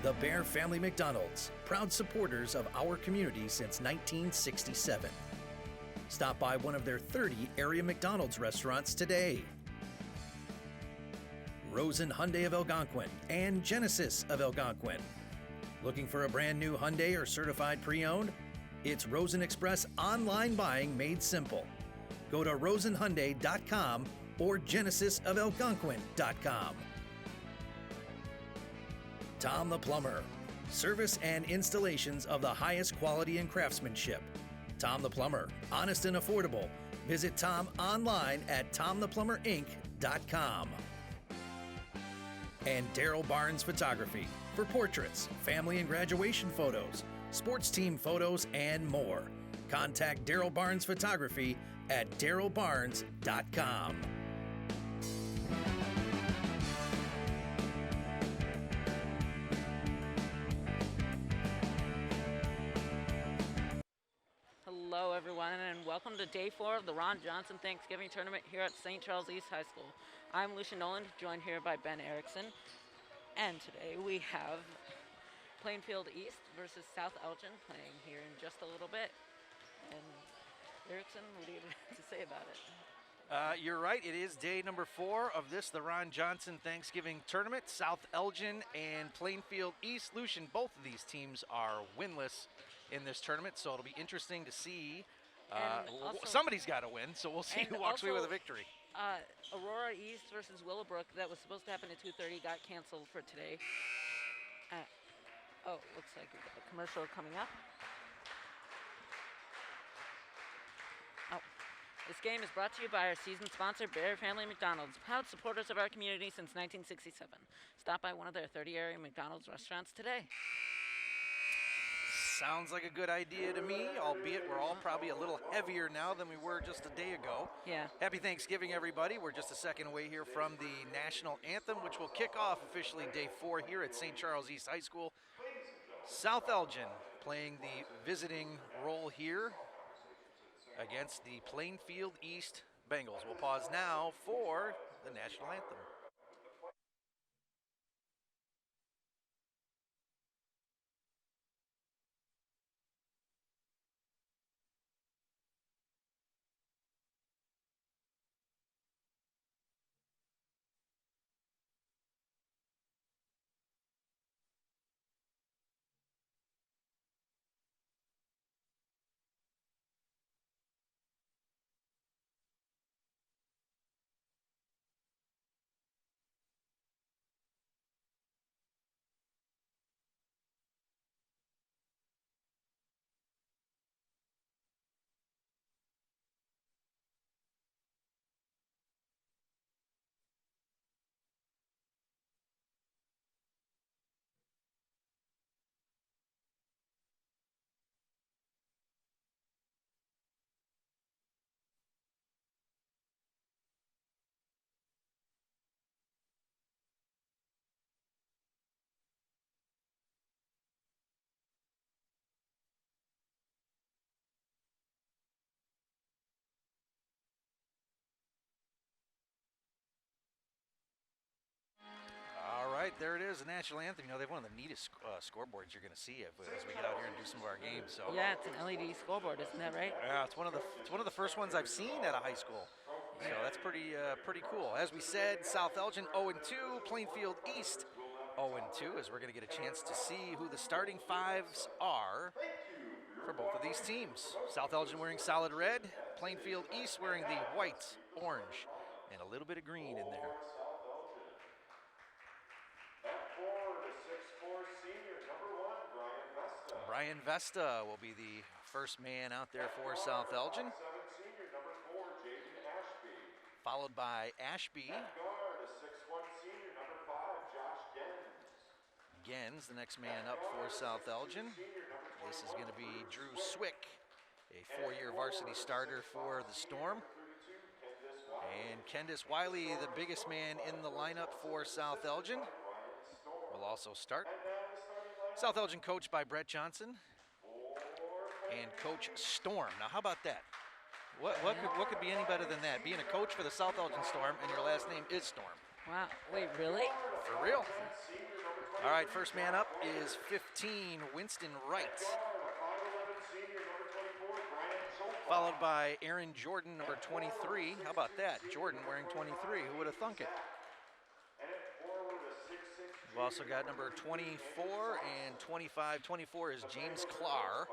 The Bear Family McDonald's, proud supporters of our community since 1967. Stop by one of their 30 area McDonald's restaurants today. Rosen Hyundai of Algonquin and Genesis of Algonquin. Looking for a brand new Hyundai or certified pre-owned? It's Rosen Express online buying made simple. Go to rosenhyundai.com or genesisofelgonquin.com. Tom the Plumber. Service and installations of the highest quality and craftsmanship. Tom the Plumber. Honest and affordable. Visit Tom online at tomtheplumberinc.com. And Daryl Barnes Photography for portraits, family and graduation photos, sports team photos, and more. Contact Daryl Barnes Photography at darylbarnes.com. Hello everyone, and welcome to Day 4 of the Ron Johnson Thanksgiving Tournament here at St. Charles East High School. I'm Lucia Noland, joined here by Ben Erickson, and today we have Plainfield East versus South Elgin playing here in just a little bit. And Erickson, what do you have to say about it? You're right, it is day number 4 of this, the Ron Johnson Thanksgiving Tournament. South Elgin and Plainfield East. Lucian, both of these teams are winless in this tournament, so it'll be interesting to see. Somebody's got to win, so we'll see who walks away with a victory. Aurora East versus Willowbrook, that was supposed to happen at 2:30, got canceled for today. Looks like we've got a commercial coming up. This game is brought to you by our season sponsor, Bear Family McDonald's, proud supporters of our community since 1967. Stop by one of their 30 area McDonald's restaurants today. Sounds like a good idea to me, albeit we're all probably a little heavier now than we were just a day ago. Yeah. Happy Thanksgiving, everybody. We're just a second away here from the national anthem, which will kick off officially day 4 here at St. Charles East High School. South Elgin playing the visiting role here against the Plainfield East Bengals. We'll pause now for the national anthem. All right, there it is, the national anthem. You know, they have one of the neatest scoreboards you're going to see as we get out here and do some of our games. So yeah, it's an LED scoreboard, isn't that right? Yeah, it's one of the first ones I've seen at a high school. So that's pretty cool. As we said, South Elgin 0-2, Plainfield East 0-2, as we're going to get a chance to see who the starting fives are for both of these teams. South Elgin wearing solid red, Plainfield East wearing the white, orange, and a little bit of green in there. Brian Vesta will be the first man out there for South Elgin. Followed by Ashby. Gens, the next man up for South Elgin. This is going to be Drew Swick, a 4-year varsity starter for the Storm. And Kendis Wiley, the biggest man in the lineup for South Elgin, will also start. South Elgin coached by Brett Johnson and Coach Storm. Now, how about that? What could be any better than that? Being a coach for the South Elgin Storm and your last name is Storm. Wow. Wait, really? For real. All right, first man up is 15, Winston Wright. Followed by Aaron Jordan, number 23. How about that? Jordan wearing 23. Who would have thunk it? We've also got number 24 and 25. 24 is James Clark.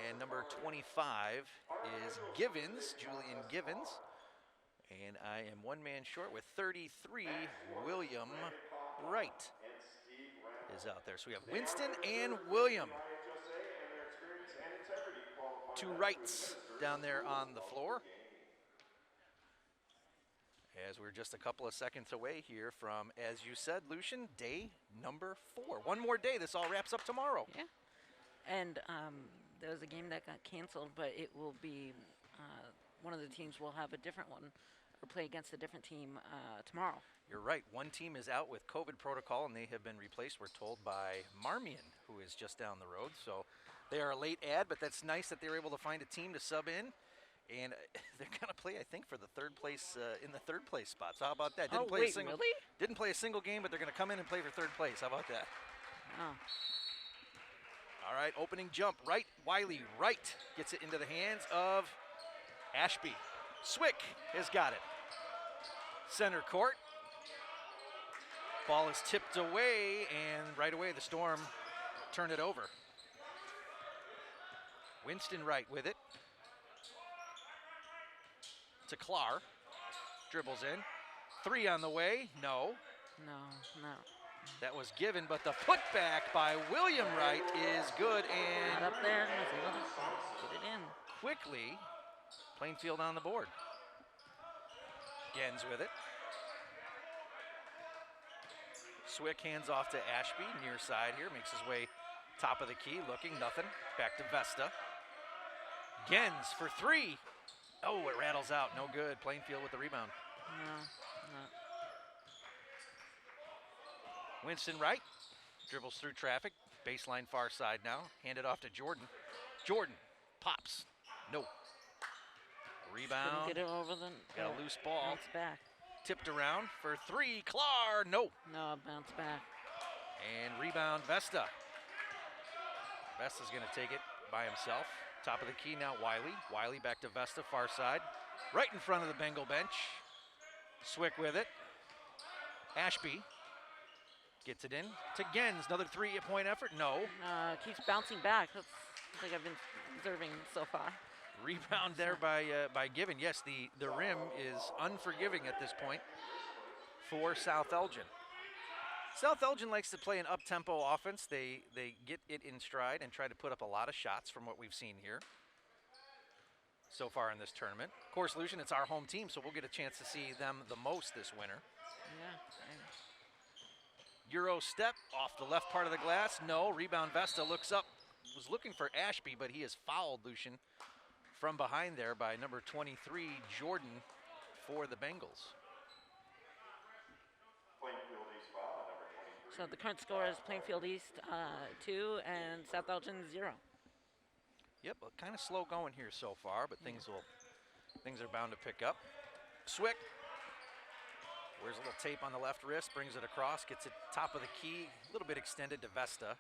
And number 25 is Givens, Julian Givens. And I am one man short with 33, William Wright is out there. So we have Winston and William. Two Wrights down there on the floor. As we're just a couple of seconds away here from, as you said, Lucian, day number 4. One more day, this all wraps up tomorrow. Yeah. And there was a game that got canceled, but it will be, one of the teams will have a different one or play against a different team tomorrow. You're right. One team is out with COVID protocol, and they have been replaced, we're told, by Marmion, who is just down the road. So they are a late add, but that's nice that they were able to find a team to sub in. And they're going to play, I think, for the third place in the third place spot. So how about that? Didn't play a single game, but they're going to come in and play for third place. How about that? Oh. All right, opening jump. Right, Wiley. Right gets it into the hands of Ashby. Swick has got it. Center court. Ball is tipped away, and right away the Storm turn it over. Winston Wright with it. To Clark. Dribbles in. 3 on the way. No. No. That was given, but the putback by William Wright is good, and not up there. Get it in. Quickly, Plainfield on the board. Gens with it. Swick hands off to Ashby, near side here, makes his way top of the key, looking, nothing. Back to Vesta. Gens for 3. Oh, it rattles out, no good. Plainfield with the rebound. No. Winston Wright dribbles through traffic, baseline far side now, handed off to Jordan. Jordan pops, no. Rebound, couldn't get it over the, got a loose ball. Bounce back. Tipped around for 3, Clark, no. No, bounce back. And rebound, Vesta. Vesta's gonna take it by himself. Top of the key now, Wiley. Wiley back to Vesta, far side. Right in front of the Bengal bench. Swick with it. Ashby gets it in to Gens. Another 3-point effort, no. Keeps bouncing back. That's what I've been observing so far. Rebound there by Given. Yes, the rim is unforgiving at this point for South Elgin. South Elgin likes to play an up-tempo offense. They get it in stride and try to put up a lot of shots from what we've seen here so far in this tournament. Of course, Lucian, it's our home team, so we'll get a chance to see them the most this winter. Yeah. Euro step off the left part of the glass. No. Rebound, Vesta looks up. Was looking for Ashby, but he is fouled, Lucian, from behind there by number 23, Jordan, for the Bengals. So the current score is Plainfield East 2 and South Elgin 0. Yep, well, kind of slow going here so far, but things are bound to pick up. Swick wears a little tape on the left wrist, brings it across, gets it top of the key, a little bit extended to Vesta.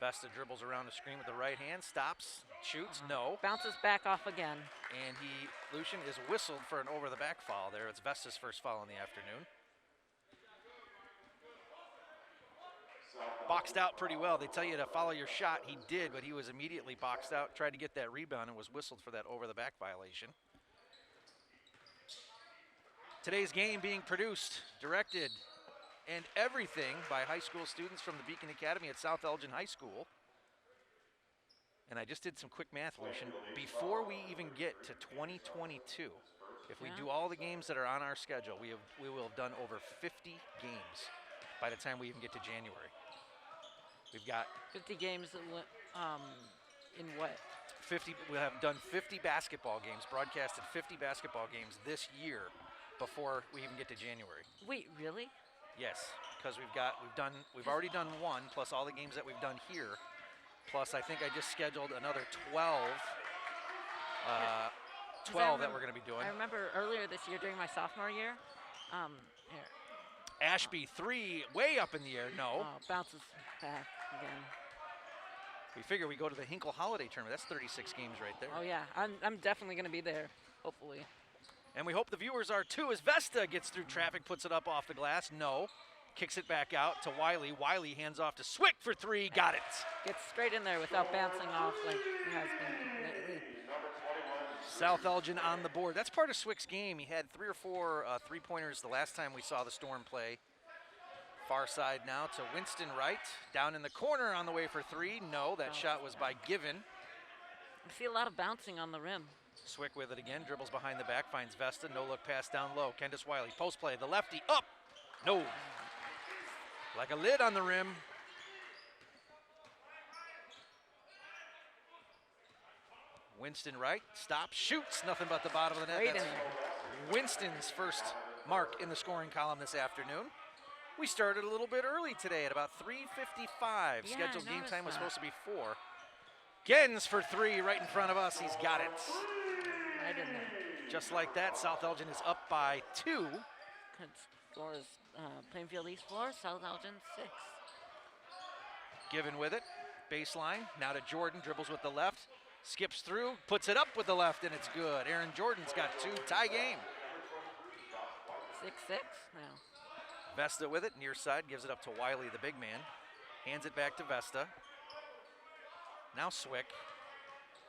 Vesta dribbles around the screen with the right hand, stops, shoots, no. Bounces back off again. And Lucian is whistled for an over-the-back foul there. It's Vesta's first foul in the afternoon. Boxed out pretty well. They tell you to follow your shot. He did, but he was immediately boxed out, tried to get that rebound, and was whistled for that over-the-back violation. Today's game being produced, directed, and everything by high school students from the Beacon Academy at South Elgin High School. And I just did some quick math, Lucian. Before we even get to 2022, if we do all the games that are on our schedule, we will have done over 50 games by the time we even get to January. We've got 50 games in what? 50. We have done 50 basketball games, broadcasted 50 basketball games this year before we even get to January. Wait, really? Yes, because we've already done one, plus all the games that we've done here, plus I think I just scheduled another 12 that we're going to be doing. I remember earlier this year during my sophomore year, Ashby, 3, way up in the air. No. Bounces back again. We figure we go to the Hinkle Holiday Tournament. That's 36 games right there. Oh, yeah. I'm definitely going to be there, hopefully. And we hope the viewers are too, as Vesta gets through traffic, puts it up off the glass. No. Kicks it back out to Wiley. Wiley hands off to Swick for 3. Got it. Gets straight in there without bouncing off like he has been lately. South Elgin on the board. That's part of Swick's game. He had 3 or 4 three-pointers the last time we saw the Storm play. Far side now to Winston Wright. Down in the corner on the way for 3. No, that shot was by Given. I see a lot of bouncing on the rim. Swick with it again. Dribbles behind the back. Finds Vesta. No look pass down low. Candace Wiley. Post play. The lefty up. No. Like a lid on the rim. Winston Wright stops, shoots, nothing but the bottom of the net. Right That's in there. Winston's first mark in the scoring column this afternoon. We started a little bit early today at about 3:55. Yeah, Scheduled I game noticed time was that. supposed to be 4. Gens for 3 right in front of us. He's got it. Right in there. Just like that, South Elgin is up by 2. Good score is Plainfield East 4, South Elgin 6. Given with it. Baseline. Now to Jordan. Dribbles with the left. Skips through. Puts it up with the left, and it's good. Aaron Jordan's got 2. Tie game. 6-6 now. Vesta with it. Near side. Gives it up to Wiley, the big man. Hands it back to Vesta. Now Swick.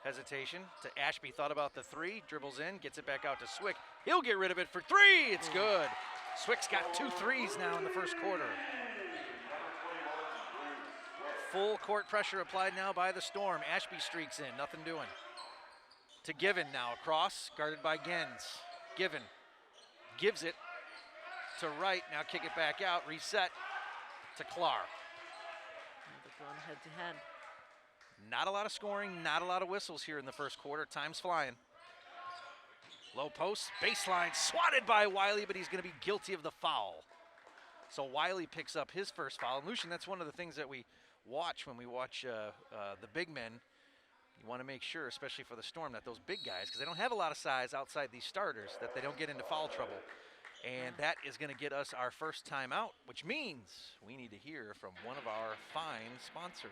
Hesitation to Ashby. Thought about the 3. Dribbles in. Gets it back out to Swick. He'll get rid of it for 3. It's good. Swick's got 2 threes now in the first quarter. Full court pressure applied now by the Storm. Ashby streaks in, nothing doing. To Given now, across, guarded by Gens. Given gives it to Wright, now kick it back out, reset to Clark. They're going head to head. Not a lot of scoring, not a lot of whistles here in the first quarter. Time's flying. Low post, baseline, swatted by Wiley, but he's going to be guilty of the foul. So Wiley picks up his first foul. And Lucian, that's one of the things that we watch when we watch the big men. You want to make sure, especially for the Storm, that those big guys, because they don't have a lot of size outside these starters, that they don't get into foul trouble. And that is going to get us our first timeout, which means we need to hear from one of our fine sponsors.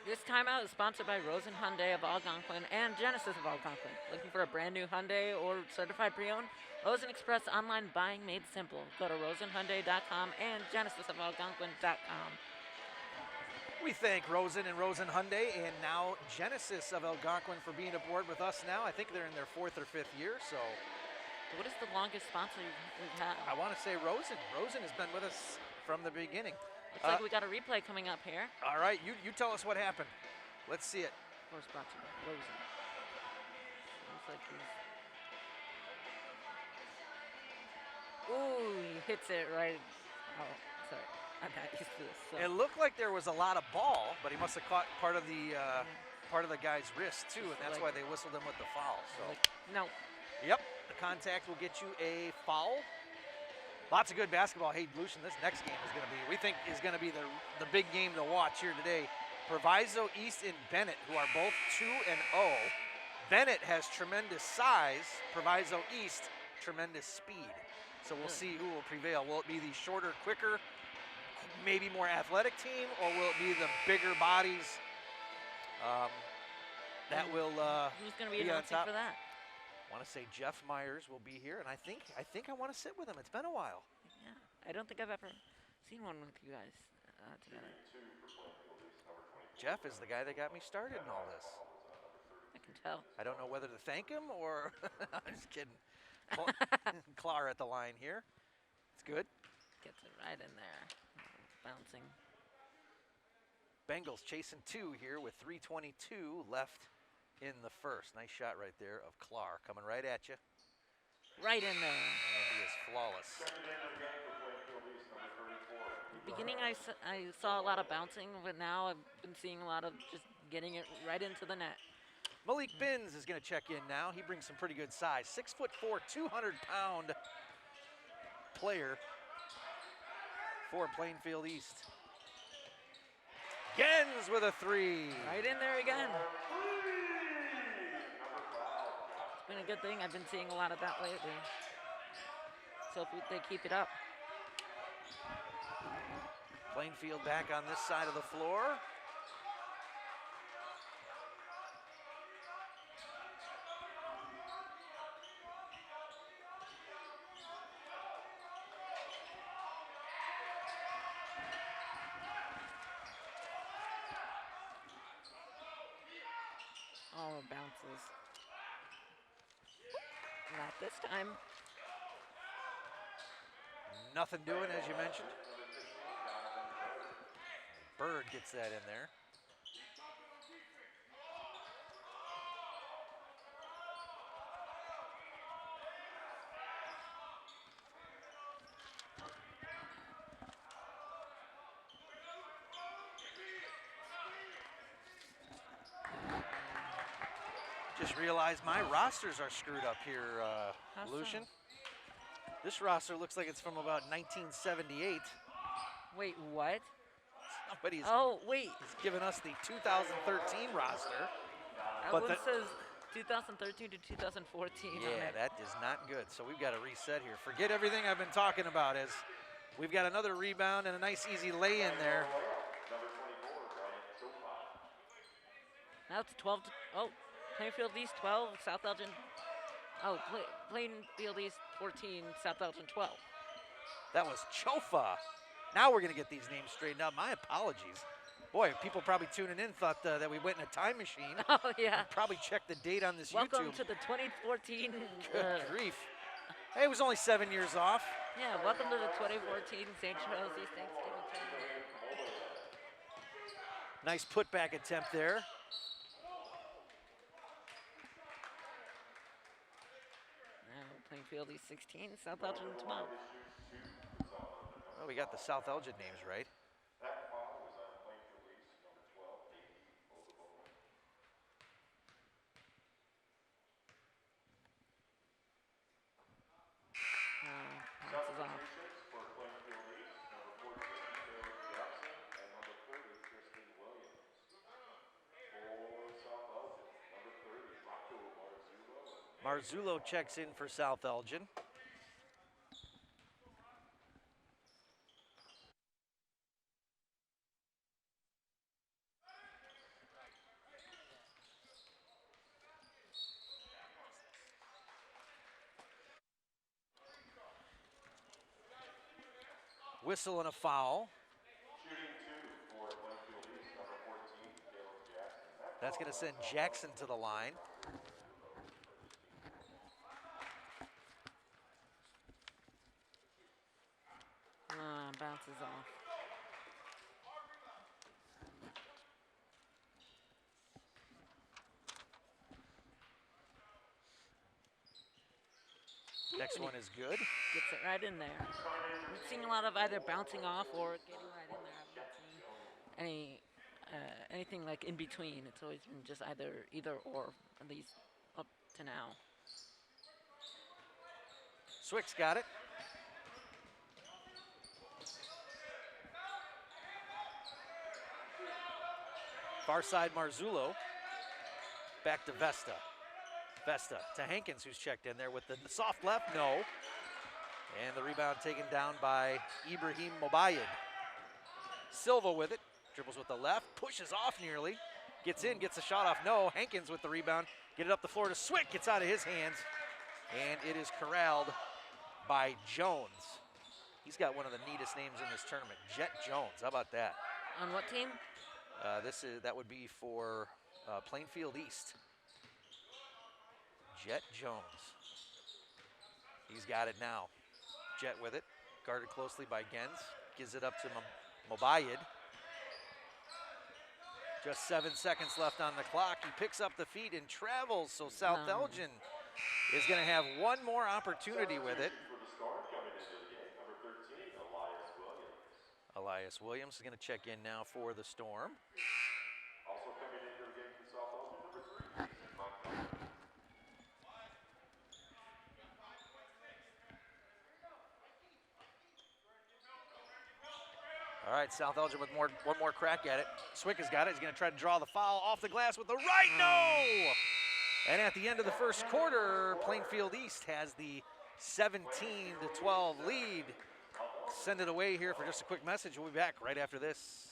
This timeout is sponsored by Rosen Hyundai of Algonquin and Genesis of Algonquin. Looking for a brand new Hyundai or certified pre-owned? Rosen Express online buying made simple. Go to rosenhyundai.com and genesisofalgonquin.com. We thank Rosen and Rosen Hyundai and now Genesis of Algonquin for being aboard with us now. I think they're in their 4th or 5th year, so. What is the longest sponsor we've had? I want to say Rosen. Rosen has been with us from the beginning. Looks like we got a replay coming up here. All right, you tell us what happened. Let's see it. Of course, brought to you by Rosen. Looks like he's... Ooh, he hits it right. Oh, sorry. I'm not used to this. So. It looked like there was a lot of ball, but he must have caught part of the guy's wrist too, and that's why they whistled him with the foul. So. No. Yep, the contact will get you a foul. Lots of good basketball. Hey, Lucian, this next game is going to be, we think, is going to be the big game to watch here today. Proviso East and Bennett, who are both 2-0. Bennett has tremendous size. Proviso East, tremendous speed. So we'll see who will prevail. Will it be the shorter, quicker, maybe more athletic team, or will it be the bigger bodies that will Who's going to be on announcing top? for that? I want to say Jeff Myers will be here, and I think I want to sit with him. It's been a while. Yeah, I don't think I've ever seen one with you guys together. Jeff is the guy that got me started in all this. I can tell. I don't know whether to thank him or I'm just kidding. Clar at the line here. It's good. Gets it right in there. Bouncing. Bengals chasing 2 here with 3:22 left in the first. Nice shot right there of Clar coming right at you. Right in there. And he is flawless. Beginning, I saw a lot of bouncing, but now I've been seeing a lot of just getting it right into the net. Malik Binns is going to check in now. He brings some pretty good size. 6'4", 200-pound player for Plainfield East. Gens with a 3. Right in there again. It's been a good thing. I've been seeing a lot of that lately. So if they keep it up. Plainfield back on this side of the floor. Oh, bounces. Not this time. Nothing doing, as you mentioned. Bird gets that in there. Just realized my rosters are screwed up here, How Lucian. so? This roster looks like it's from about 1978. Wait, what? Somebody's Oh, wait. given us the 2013 roster. That But one the- says 2013 to 2014 on Yeah, it. that is not good. So we've got to reset here. Forget everything I've been talking about as we've got another rebound and a nice easy lay in there. Now it's 12 to, oh, Plainfield East 12, South Elgin, oh, Plainfield East 14, South Elgin 12. That was Chofa. Now we're going to get these names straightened out. My apologies. Boy, people probably tuning in thought that we went in a time machine. Oh, yeah. Probably checked the date on this Welcome YouTube. to the 2014. Good grief. Hey, it was only 7 years off. Yeah, welcome to the 2014 St. Charles East Thanksgiving tournament. Nice putback attempt there. Now Plainfield East 16, South Elgin 12. Well, we got the South Elgin names right. Bounces off. Marzullo checks in for South Elgin. Whistle and a foul. That's going to send Jackson to the line. Bounces off. Next one is good. Gets it right in there. I'm seeing a lot of either bouncing off or getting right in there. I haven't seen anything like in between. It's always been just either or, at least up to now. Swick's got it. Far side Marzullo. Back to Vesta. Vesta to Hankins, who's checked in there with the soft left, no. And the rebound taken down by Ibrahim Mobayed. Silva with it, dribbles with the left, pushes off nearly, gets in, gets a shot off, no. Hankins with the rebound, get it up the floor to Swick, gets out of his hands, and it is corralled by Jones. He's got one of the neatest names in this tournament, Jet Jones. How about that? On what team? That would be for Plainfield East. Jet Jones. He's got it now. Jet with it, guarded closely by Gens. Gives it up to Mobayed. Just 7 seconds left on the clock. He picks up the feet and travels, so South Elgin is going to have one more opportunity with it. Elias Williams is going to check in now for the Storm. Also coming into the game for South Elgin, number 3, Montgomery. All right, South Elgin with one more crack at it. Swick has got it. He's going to try to draw the foul off the glass with the right. No! And at the end of the first quarter, Plainfield East has the 17-12 lead. Send it away here for just a quick message. We'll be back right after this.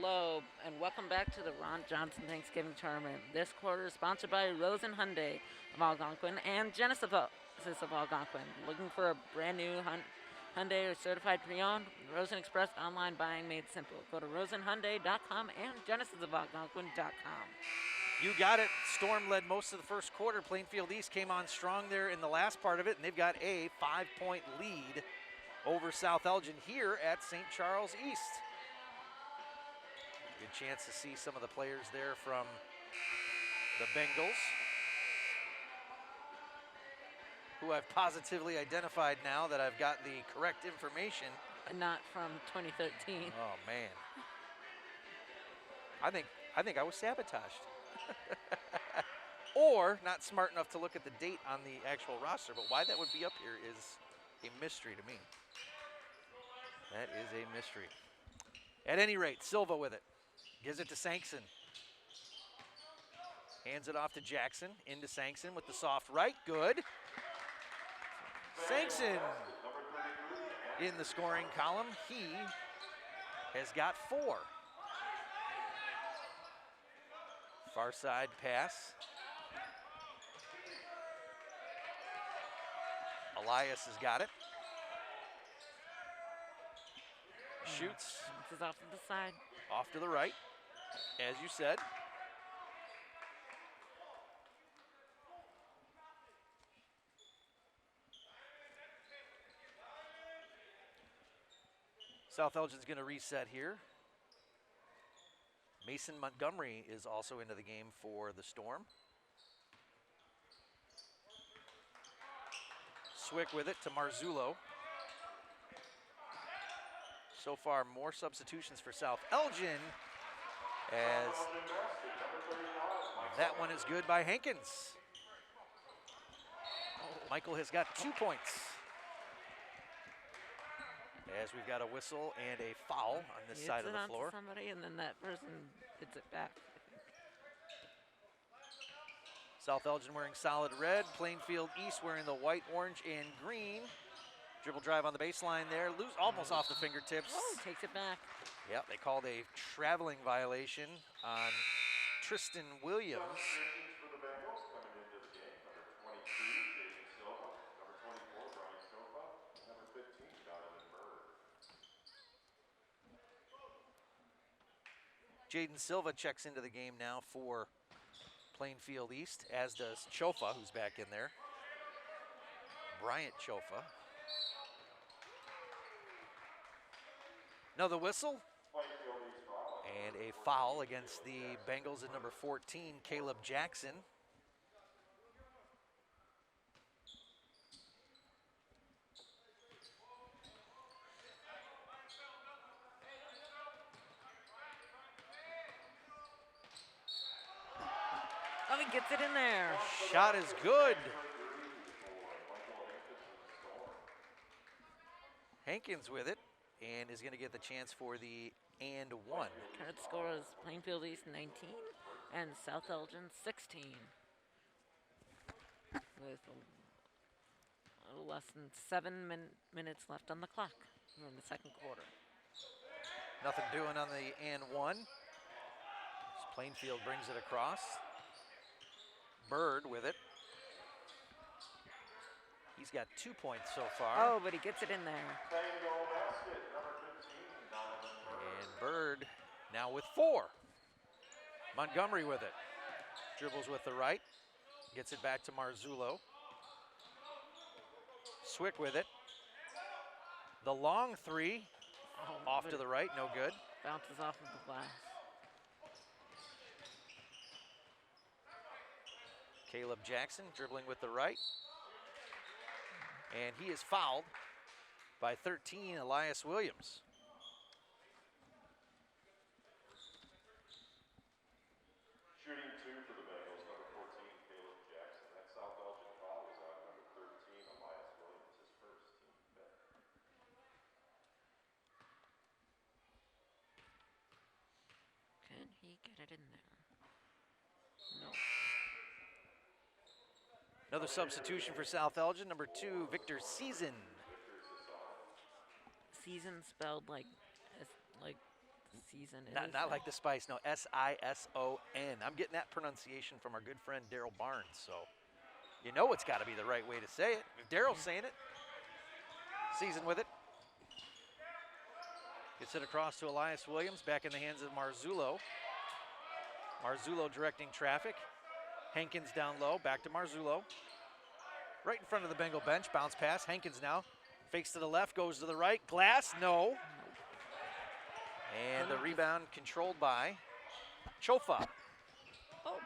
Hello, and welcome back to the Ron Johnson Thanksgiving Tournament. This quarter is sponsored by Rosen Hyundai of Algonquin and Genesis of Algonquin. Looking for a brand new Hyundai or certified pre-owned? Rosen Express online buying made simple. Go to rosenhyundai.com and genesisofalgonquin.com. You got it. Storm led most of the first quarter. Plainfield East came on strong there in the last part of it, and they've got a 5-point lead over South Elgin here at St. Charles East. Good chance to see some of the players there from the Bengals, who I've positively identified now that I've got the correct information. Not from 2013. Oh man, I think I was sabotaged, or not smart enough to look at the date on the actual roster. But why that would be up here is a mystery to me. That is a mystery. At any rate, Silva with it. Gives it to Sankson. Hands it off to Jackson. Into Sankson with the soft right. Good. Sankson in the scoring column. He has got 4. Far side pass. Elias has got it. Shoots. This is off to the side. Off to the right, as you said. South Elgin's going to reset here. Mason Montgomery is also into the game for the Storm. Swick with it to Marzullo. So far, more substitutions for South Elgin, as that one is good by Hankins. Michael has got 2 points, as we've got a whistle and a foul on this side of the floor. To somebody, and then that person hits it back. South Elgin wearing solid red. Plainfield East wearing the white, orange, and green. Dribble drive on the baseline there. Loose, almost off the fingertips. Oh, takes it back. Yep, they called a traveling violation on Tristan Williams. For the Bengals coming into the game, number 22, Jason Silva, number 24, Brian Stofa, number 15, Donovan Bird. Jaden Silva checks into the game now for Plainfield East, as does Chofa, who's back in there. Bryant Chofa. Another whistle. And a foul against the Bengals at number 14, Caleb Jackson. Oh, he gets it in there. Shot is good. Hankins with it, and is going to get the chance for the and one. Current score is Plainfield East 19 and South Elgin 16. With a little less than 7 minutes left on the clock in the second quarter. Nothing doing on the and one. As Plainfield brings it across. Bird with it. He's got 2 points so far. Oh, but he gets it in there. And Bird now with 4. Montgomery with it. Dribbles with the right. Gets it back to Marzullo. Swick with it. The long 3. Off to the right, no good. Bounces off of the glass. Caleb Jackson dribbling with the right. And he is fouled by 13, Elias Williams. Shooting 2 for the Bengals, number 14, Caleb Jackson. That South Elgin foul was on number 13, Elias Williams, his first, team fifth. Can he get it in there? No. Another substitution for South Elgin, number 2, Victor Season. Season spelled like season is. Not like the spice, no, S-I-S-O-N. I'm getting that pronunciation from our good friend Daryl Barnes, so you know it's got to be the right way to say it. If Daryl's saying it, Season with it. Gets it across to Elias Williams, back in the hands of Marzullo. Marzullo directing traffic. Hankins down low, back to Marzullo. Right in front of the Bengal bench, bounce pass. Hankins now fakes to the left, goes to the right. Glass, no. And the rebound controlled by Chofa. Oh.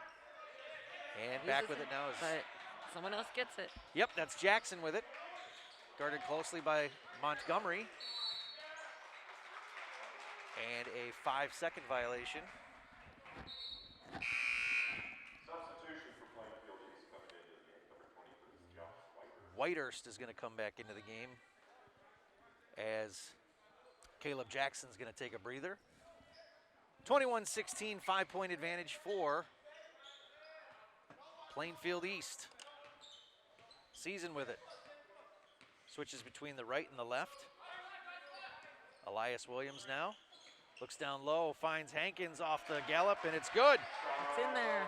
And back with it now is... But someone else gets it. Yep, that's Jackson with it. Guarded closely by Montgomery. And a 5-second violation. Substitution for Plainfield East coming into the game, number 23, Josh Whitehurst. Whitehurst is going to come back into the game as Caleb Jackson's going to take a breather. 21-16, 5-point advantage for Plainfield East. Season with it. Switches between the right and the left. Elias Williams now. Looks down low, finds Hankins off the gallop, and it's good. It's in there.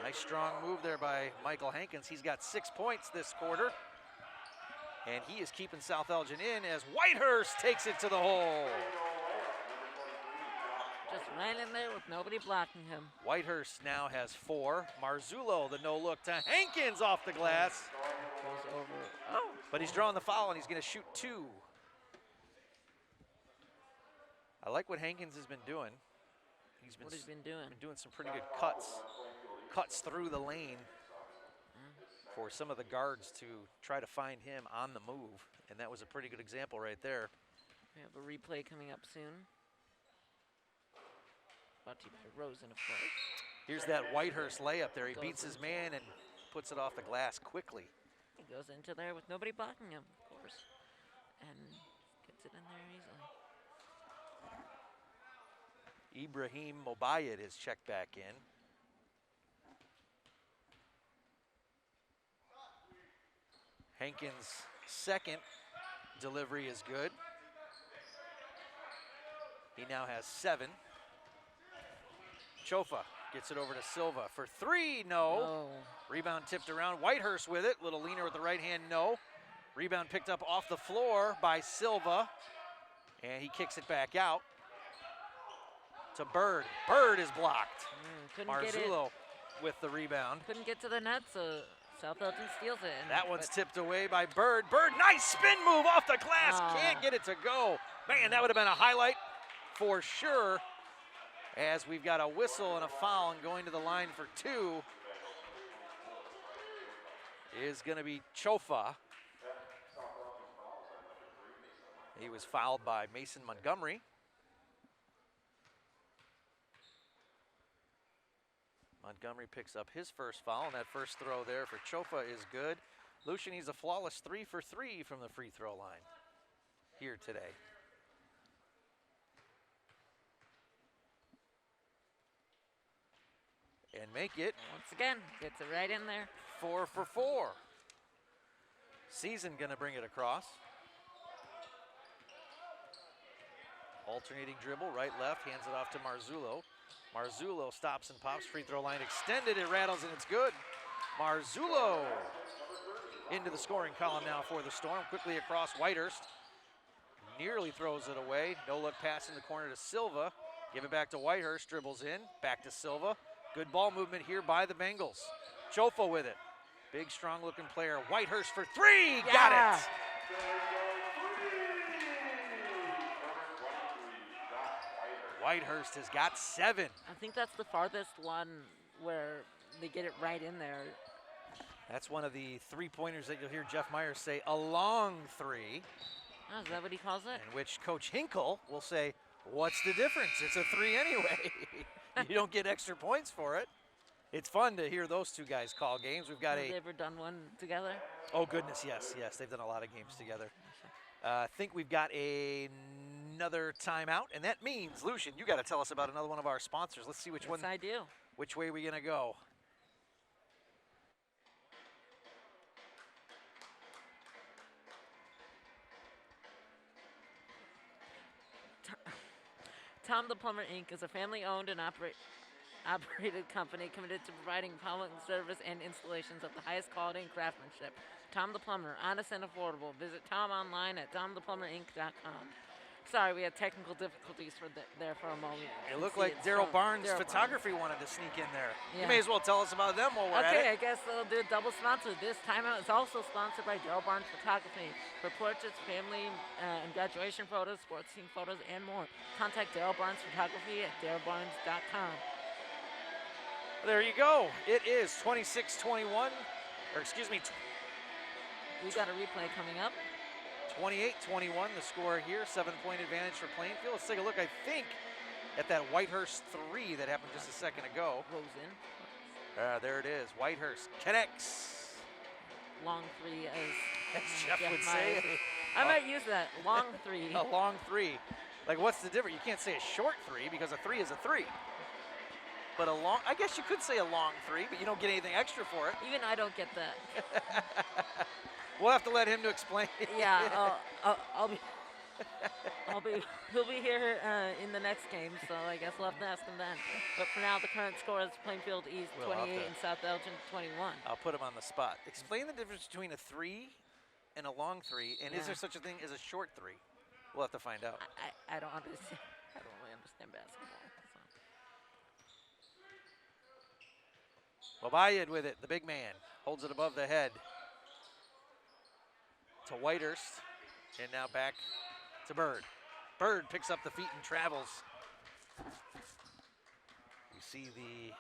Nice strong move there by Michael Hankins. He's got 6 points this quarter. And he is keeping South Elgin in as Whitehurst takes it to the hole. Just ran in there with nobody blocking him. Whitehurst now has 4. Marzullo, the no-look to Hankins off the glass. Goes over. Oh. But he's drawing the foul, and he's going to shoot 2. I like what Hankins has been doing. He's been doing some pretty good cuts through the lane for some of the guards to try to find him on the move, and that was a pretty good example right there. We have a replay coming up soon. Brought to you by Rosen, of course. Here's that Whitehurst layup there. He beats his man and puts it off the glass quickly. He goes into there with nobody blocking him, of course, and gets it in there easily. Ibrahim Mobayed is checked back in. Hankins' second delivery is good. He now has 7. Chofa gets it over to Silva for 3, no. Oh. Rebound tipped around, Whitehurst with it, little leaner with the right hand, no. Rebound picked up off the floor by Silva, and he kicks it back out to Bird. Bird is blocked. Couldn't get it. Marzullo with the rebound. Couldn't get to the net, so South Elgin steals it. That one's tipped away by Bird. Bird, nice spin move off the glass. Can't get it to go. Man, that would have been a highlight for sure, as we've got a whistle and a foul, and going to the line for 2 is going to be Chofa. He was fouled by Mason Montgomery. Montgomery picks up his first foul, and that first throw there for Chofa is good. Lucian, he's a flawless 3 for 3 from the free throw line here today. And make it, Once again, gets it right in there. 4 for 4. Season gonna bring it across. Alternating dribble, right, left, hands it off to Marzullo. Marzullo stops and pops, free throw line extended, it rattles and it's good. Marzullo into the scoring column now for the Storm. Quickly across Whitehurst. Nearly throws it away. No look pass in the corner to Silva. Give it back to Whitehurst, dribbles in, back to Silva. Good ball movement here by the Bengals. Chofa with it. Big, strong looking player. Whitehurst for 3, Yeah. got it. Whitehurst has got 7. I think that's the farthest one where they get it right in there. That's one of the three-pointers that you'll hear Jeff Myers say, a long three, Oh, is that what he calls it? in which Coach Hinkle will say, what's the difference? It's a three anyway. You don't get extra points for it. It's fun to hear those two guys call games. We've got Have they ever done one together? oh goodness, yes, they've done a lot of games together. I think we've got another timeout, and that means, Lucian, you got to tell us about another one of our sponsors. Let's see which Yes, one, I do. which way we're gonna go. Tom the Plumber Inc. is a family-owned and operated company committed to providing plumbing service and installations of the highest quality and craftsmanship. Tom the Plumber, honest and affordable. Visit Tom online at tomtheplumberinc.com. Sorry, we had technical difficulties there for a moment. It looked like Daryl Barnes Photography wanted to sneak in there. Yeah. You may as well tell us about them while we're at Okay, it. I guess they'll do a double sponsor. This timeout is also sponsored by Daryl Barnes Photography for portraits, family and graduation photos, sports team photos, and more. Contact Daryl Barnes Photography at darylbarnes.com. There you go. It is 26-21, or excuse me, We got a replay coming up. 28-21, the score here. 7-point advantage for Plainfield. Let's take a look, I think, at that Whitehurst three that happened just a second ago. Goes in. There it is. Whitehurst connects. Long three, as Jeff would Myers. say. I might use that. Long three. A long three. Like, what's the difference? You can't say a short three because a three is a three. But a long, I guess you could say a long three, but you don't get anything extra for it. Even I don't get that. We'll have to let him to explain. Yeah, he'll be here in the next game, so I guess we'll have to ask him then. But for now, the current score is Plainfield East We'll have 28 to- and South Elgin 21. I'll put him on the spot. Explain the difference between a three and a long three, and is there such a thing as a short three? We'll have to find out. I don't understand. I don't really understand basketball. So. Mobayed with it, the big man, holds it above the head to Whitehurst, and now back to Bird. Bird picks up the feet and travels. You see the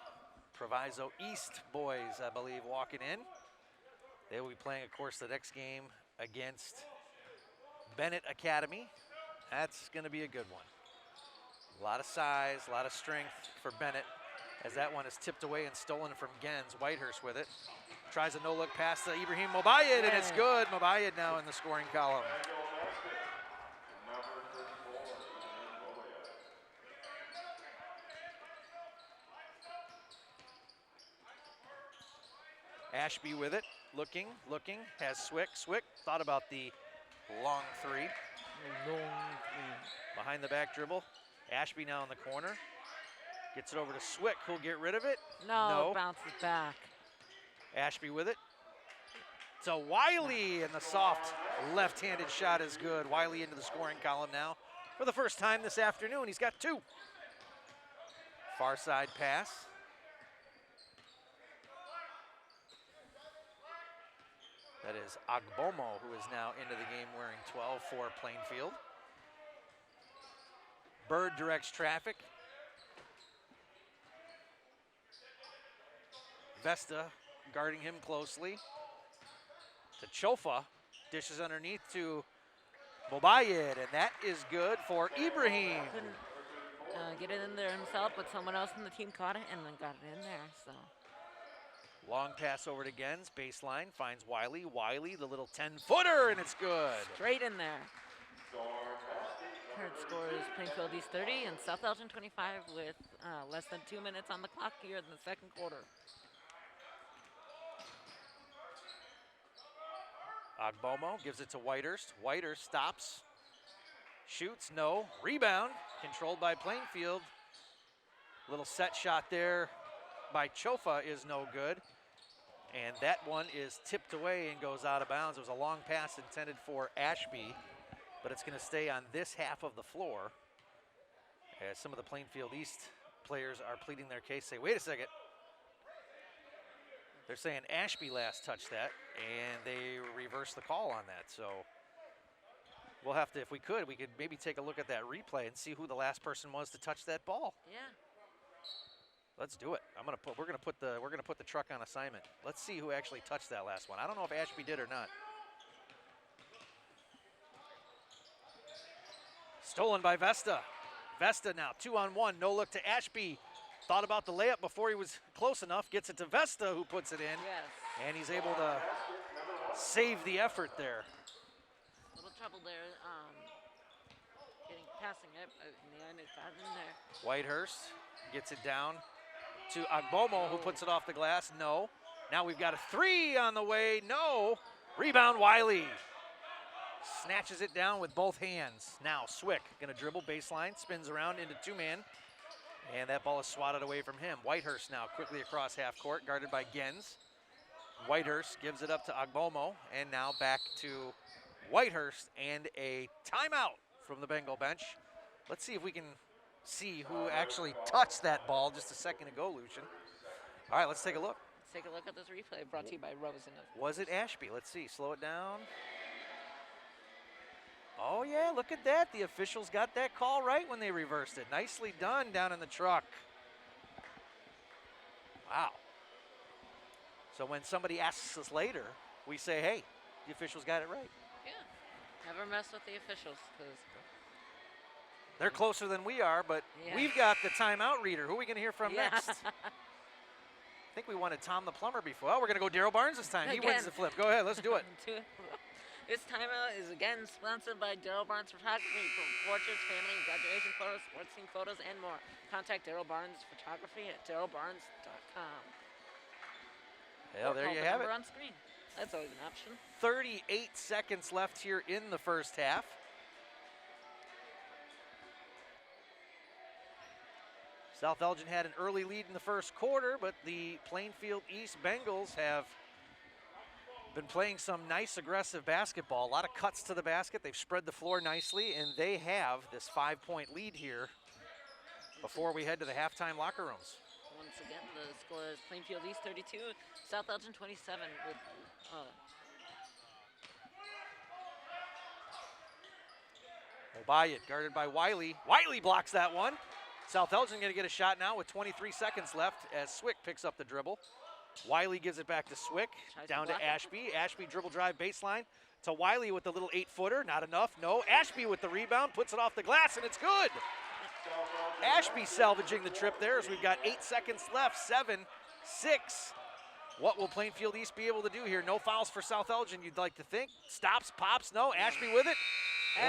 Proviso East boys, I believe, walking in. They will be playing, of course, the next game against Bennett Academy. That's going to be a good one. A lot of size, a lot of strength for Bennett, as that one is tipped away and stolen from Gens. Whitehurst with it. Tries a no-look pass to Ibrahim Mobayed, and it's good. Mobayed now in the scoring column. Ashby with it, looking, has Swick. Swick thought about the long three. Behind the back dribble. Ashby now in the corner. Gets it over to Swick, who'll get rid of it. No, bounces back. Ashby with it. To Wiley, and the soft left-handed shot is good. Wiley into the scoring column now for the first time this afternoon. He's got two. Far side pass. That is Agbomo, who is now into the game wearing 12 for Plainfield. Bird directs traffic. Vesta guarding him closely. To Chofa, dishes underneath to Mobayed, and that is good for Ibrahim. Couldn't get it in there himself, but someone else in the team caught it and then got it in there, so. Long pass over to Gens, baseline, finds Wiley. Wiley, the little 10-footer, and it's good. Straight in there. Current score is Plainfield East 30 and South Elgin 25 with less than 2 minutes on the clock here in the second quarter. Agbomo gives it to Whitehurst. Whitehurst stops, shoots, no. Rebound, controlled by Plainfield. Little set shot there by Chofa is no good. And that one is tipped away and goes out of bounds. It was a long pass intended for Ashby, but it's going to stay on this half of the floor. As some of the Plainfield East players are pleading their case, say, wait a second. They're saying Ashby last touched that, and they reversed the call on that. So we'll have to, if we could maybe take a look at that replay and see who the last person was to touch that ball. Yeah. Let's do it. We're gonna put the truck on assignment. Let's see who actually touched that last one. I don't know if Ashby did or not. Stolen by Vesta. Vesta now 2-on-1. No look to Ashby. Thought about the layup before he was close enough. Gets it to Vesta, who puts it in. Yes. And he's able to save the effort there. A little trouble there. Passing it, but in the end it got in there. Whitehurst gets it down to Agbomo, who puts it off the glass. No. Now we've got a three on the way. No. Rebound, Wiley. Snatches it down with both hands. Now Swick gonna dribble baseline, spins around into two-man, and that ball is swatted away from him. Whitehurst now quickly across half court, guarded by Gens. Whitehurst gives it up to Agbomo, and now back to Whitehurst and a timeout from the Bengal bench. Let's see if we can see who actually touched that ball just a second ago, Lucian. All right, let's take a look. Let's take a look at this replay brought to you by Rosen. Was it Ashby? Let's see. Slow it down. Oh, yeah, look at that. The officials got that call right when they reversed it. Nicely done down in the truck. Wow. So when somebody asks us later, we say, hey, the officials got it right. Yeah. Never mess with the officials, because they're closer than we are, but yeah. We've got the timeout reader. Who are we going to hear from Yeah. next? I think we wanted Tom the plumber before. Oh, we're going to go Daryl Barnes this time. He Again. wins the flip. Go ahead, let's do it. This timeout is again sponsored by Daryl Barnes Photography for portraits, family, and graduation photos, sports team photos, and more. Contact Daryl Barnes Photography at darylbarnes.com. Well, there you have it. On screen. That's always an option. 38 seconds left here in the first half. South Elgin had an early lead in the first quarter, but the Plainfield East Bengals have been playing some nice aggressive basketball. A lot of cuts to the basket. They've spread the floor nicely, and they have this 5-point lead here before we head to the halftime locker rooms. Once again, the score is Plainfield East 32, South Elgin 27 with Obayat guarded by Wiley. Wiley blocks that one. South Elgin going to get a shot now with 23 seconds left as Swick picks up the dribble. Wiley gives it back to Swick, down to Ashby. Ashby dribble drive baseline to Wiley with the little 8-footer. Not enough, no. Ashby with the rebound, puts it off the glass, and it's good. Ashby salvaging the trip there as we've got 8 seconds left, 7, 6. What will Plainfield East be able to do here? No fouls for South Elgin, you'd like to think. Stops, pops, no. Ashby with it.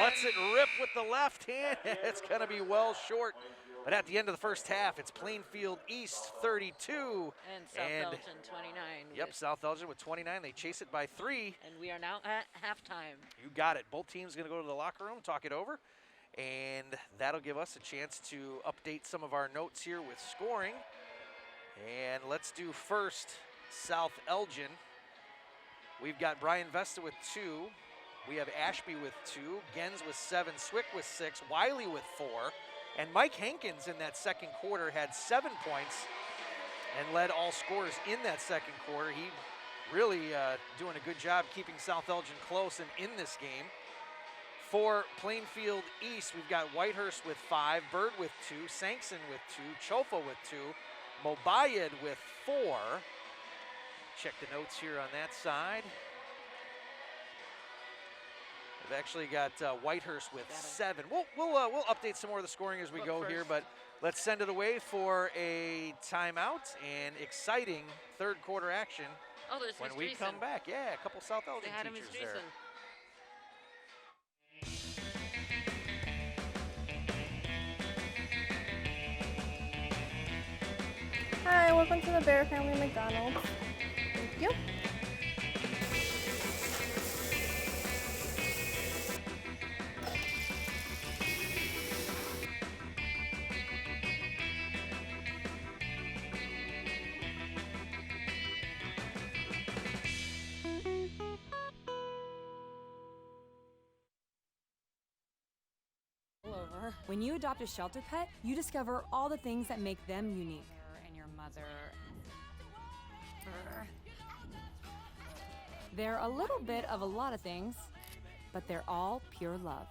Lets it rip with the left hand. It's going to be well short. But at the end of the first half, it's Plainfield East 32. And South Elgin 29. Yep, South Elgin with 29. They chase it by 3. And we are now at halftime. You got it. Both teams going to go to the locker room, talk it over. And that'll give us a chance to update some of our notes here with scoring. And let's do first South Elgin. We've got Brian Vesta with 2. We have Ashby with 2. Gens with 7. Swick with 6. Wiley with 4. And Mike Hankins in that second quarter had 7 points and led all scorers in that second quarter. He really doing a good job keeping South Elgin close and in this game. For Plainfield East, we've got Whitehurst with 5, Bird with 2, Sankson with 2, Chofa with 2, Mobayed with 4. Check the notes here on that side. We've actually got Whitehurst with 7. We'll update some more of the scoring as we go here, but let's send it away for a timeout and exciting third quarter action when we come back. Yeah, a couple South Elgin teachers there. Hi, welcome to the Bear Family McDonald's. Thank you. When you adopt a shelter pet, you discover all the things that make them unique. And your mother. They're a little bit of a lot of things, but they're all pure love.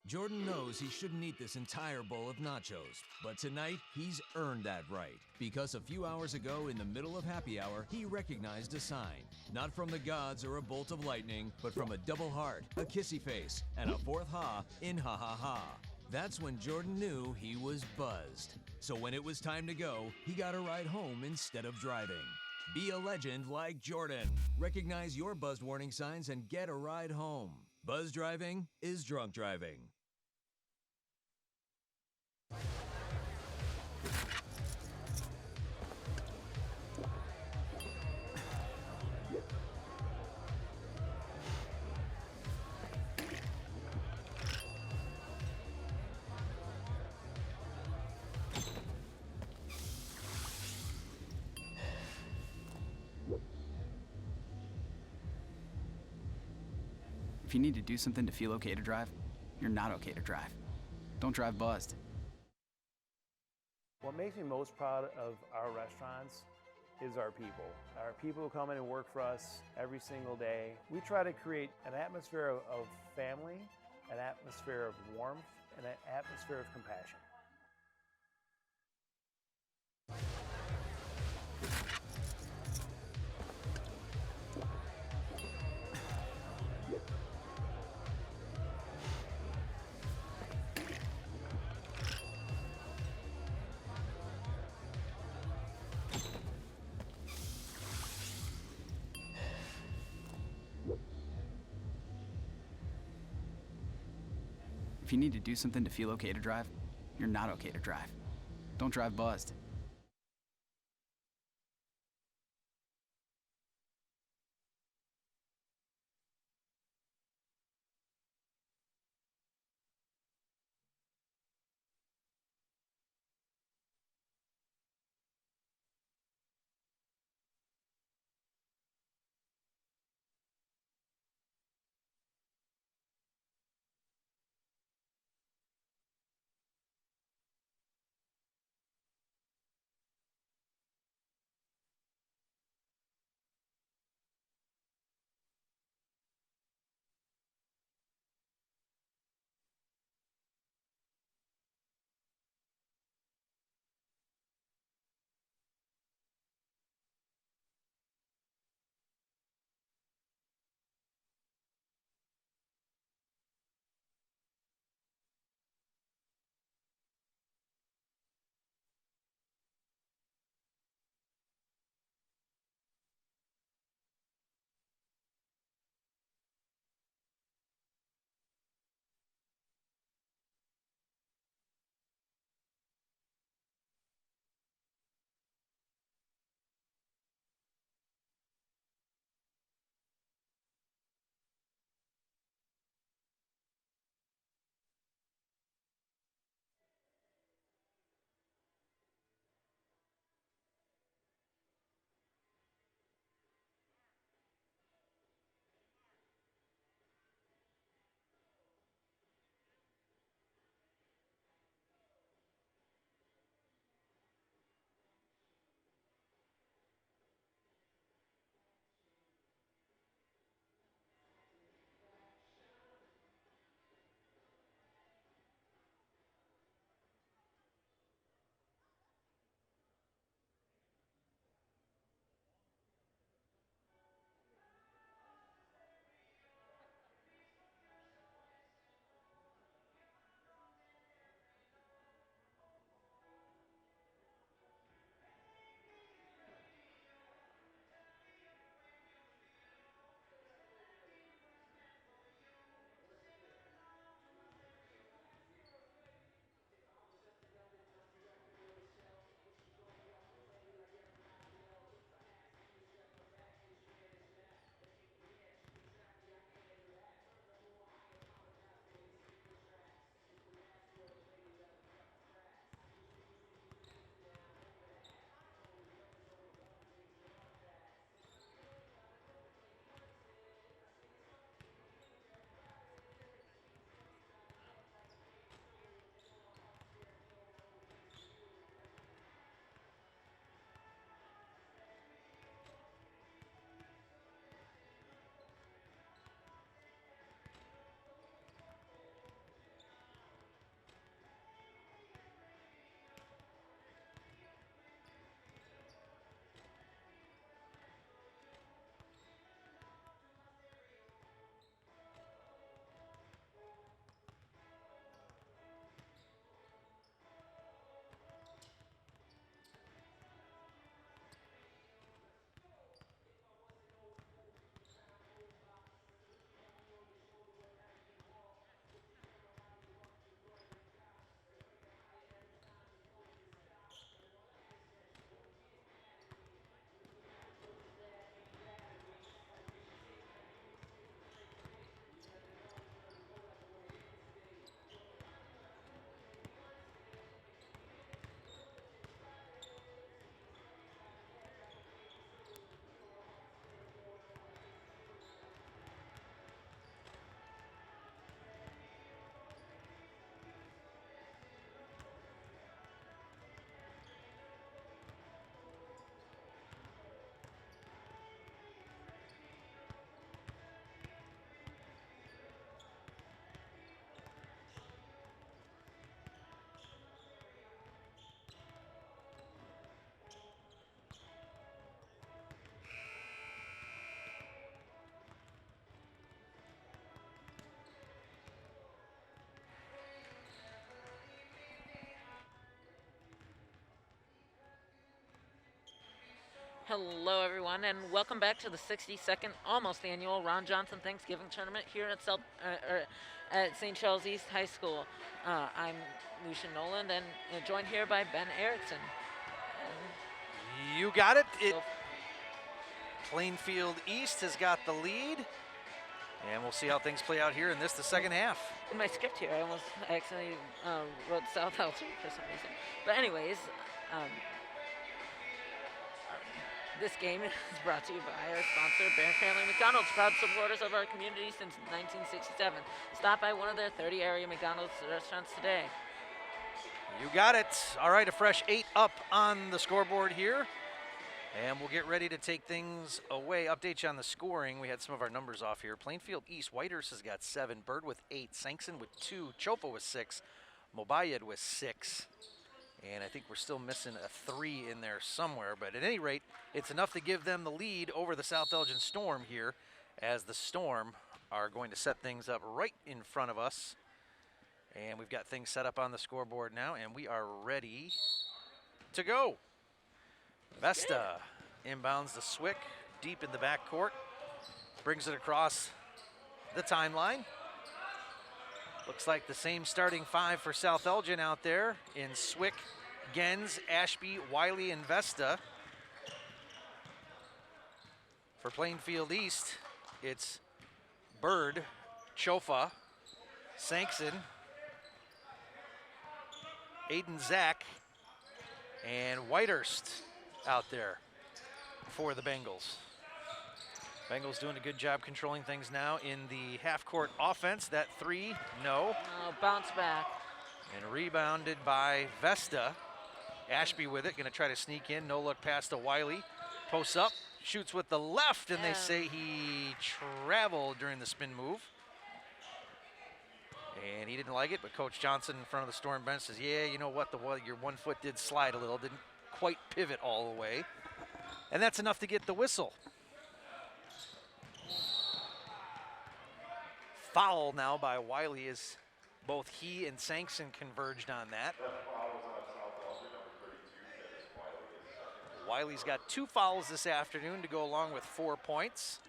Jordan knows he shouldn't eat this entire bowl of nachos, but tonight he's earned that right because a few hours ago in the middle of happy hour, he recognized a sign, not from the gods or a bolt of lightning, but from a double heart, a kissy face, and a fourth ha in ha ha ha. That's when Jordan knew he was buzzed. So when it was time to go, he got a ride home instead of driving. Be a legend like Jordan. Recognize your buzzed warning signs and get a ride home. Buzz driving is drunk driving. If you need to do something to feel okay to drive, you're not okay to drive. Don't drive buzzed. What makes me most proud of our restaurants is our people. Our people who come in and work for us every single day. We try to create an atmosphere of family, an atmosphere of warmth, and an atmosphere of compassion. If you need to do something to feel okay to drive, you're not okay to drive. Don't drive buzzed. Hello, everyone, and welcome back to the 62nd, almost annual Ron Johnson Thanksgiving Tournament here at St. Charles East High School. I'm Lucia Noland, and joined here by Ben Erickson. You got it. Plainfield East has got the lead, and we'll see how things play out here in the second half. In my script here, I accidentally wrote South Elgin for some reason. But anyways, this game is brought to you by our sponsor, Bear Family McDonald's, proud supporters of our community since 1967. Stop by one of their 30 area McDonald's restaurants today. You got it. All right, a fresh 8 up on the scoreboard here. And we'll get ready to take things away. Update you on the scoring. We had some of our numbers off here. Plainfield East, Whitehurst has got 7, Bird with 8, Sankson with 2, Chopa with 6, Mobayed with 6. And I think we're still missing a 3 in there somewhere. But at any rate, it's enough to give them the lead over the South Elgin Storm here, as the Storm are going to set things up right in front of us. And we've got things set up on the scoreboard now, and we are ready to go. Vesta inbounds the Swick deep in the backcourt, brings it across the timeline. Looks like the same starting 5 for South Elgin out there in Swick, Gens, Ashby, Wiley, and Vesta. For Plainfield East, it's Bird, Chofa, Sankson, Aiden Zach, and Whitehurst out there for the Bengals. Bengals doing a good job controlling things now in the half-court offense. That 3, no. Oh, bounce back. And rebounded by Vesta. Ashby with it, gonna try to sneak in. No look pass to Wiley. Posts up, shoots with the left, and they say he traveled during the spin move. And he didn't like it, but Coach Johnson in front of the Storm bench says, yeah, you know what, your 1 foot did slide a little, didn't quite pivot all the way. And that's enough to get the whistle. Foul now by Wiley as both he and Sankson converged on that. Wiley's got 2 fouls this afternoon to go along with 4 points.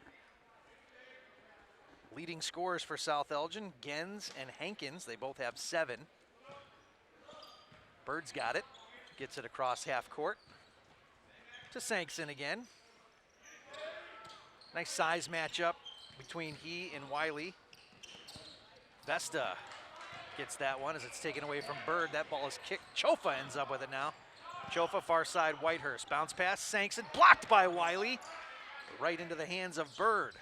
Leading scorers for South Elgin, Gens and Hankins. They both have 7. Bird's got it. Gets it across half court to Sankson again. Nice size matchup between he and Wiley. Vesta gets that one as it's taken away from Bird. That ball is kicked. Chofa ends up with it now. Chofa far side, Whitehurst. Bounce pass, Sankson, blocked by Wiley. Right into the hands of Bird.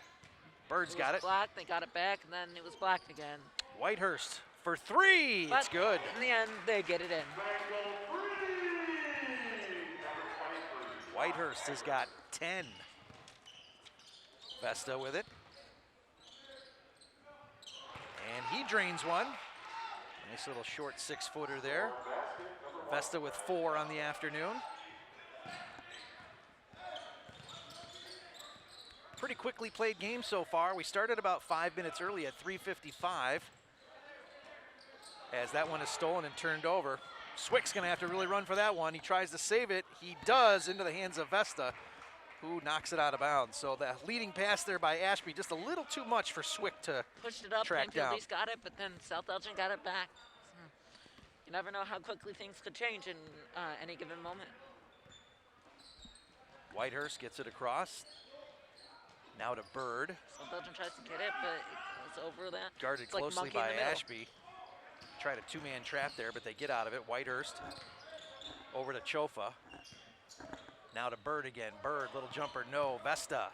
Bird's got it. Blocked, they got it back, and then it was blocked again. Whitehurst for 3, but it's good. In the end, they get it in. Whitehurst has got 10. Vesta with it. And he drains one. Nice little short 6-footer there. Vesta with 4 on the afternoon. Pretty quickly played game so far. We started about 5 minutes early at 3:55. As that one is stolen and turned over. Swick's gonna have to really run for that one. He tries to save it. He does, into the hands of Vesta, who knocks it out of bounds. So the leading pass there by Ashby, just a little too much for Swick to pushed it up, track down. Plainfield got it, but then South Elgin got it back. You never know how quickly things could change in any given moment. Whitehurst gets it across. Now to Bird. South Elgin tries to get it, but it's over that. Guarded it's like closely by Ashby. Tried a 2-man trap there, but they get out of it. Whitehurst over to Chofa. Now to Bird again. Bird, little jumper, no. Vesta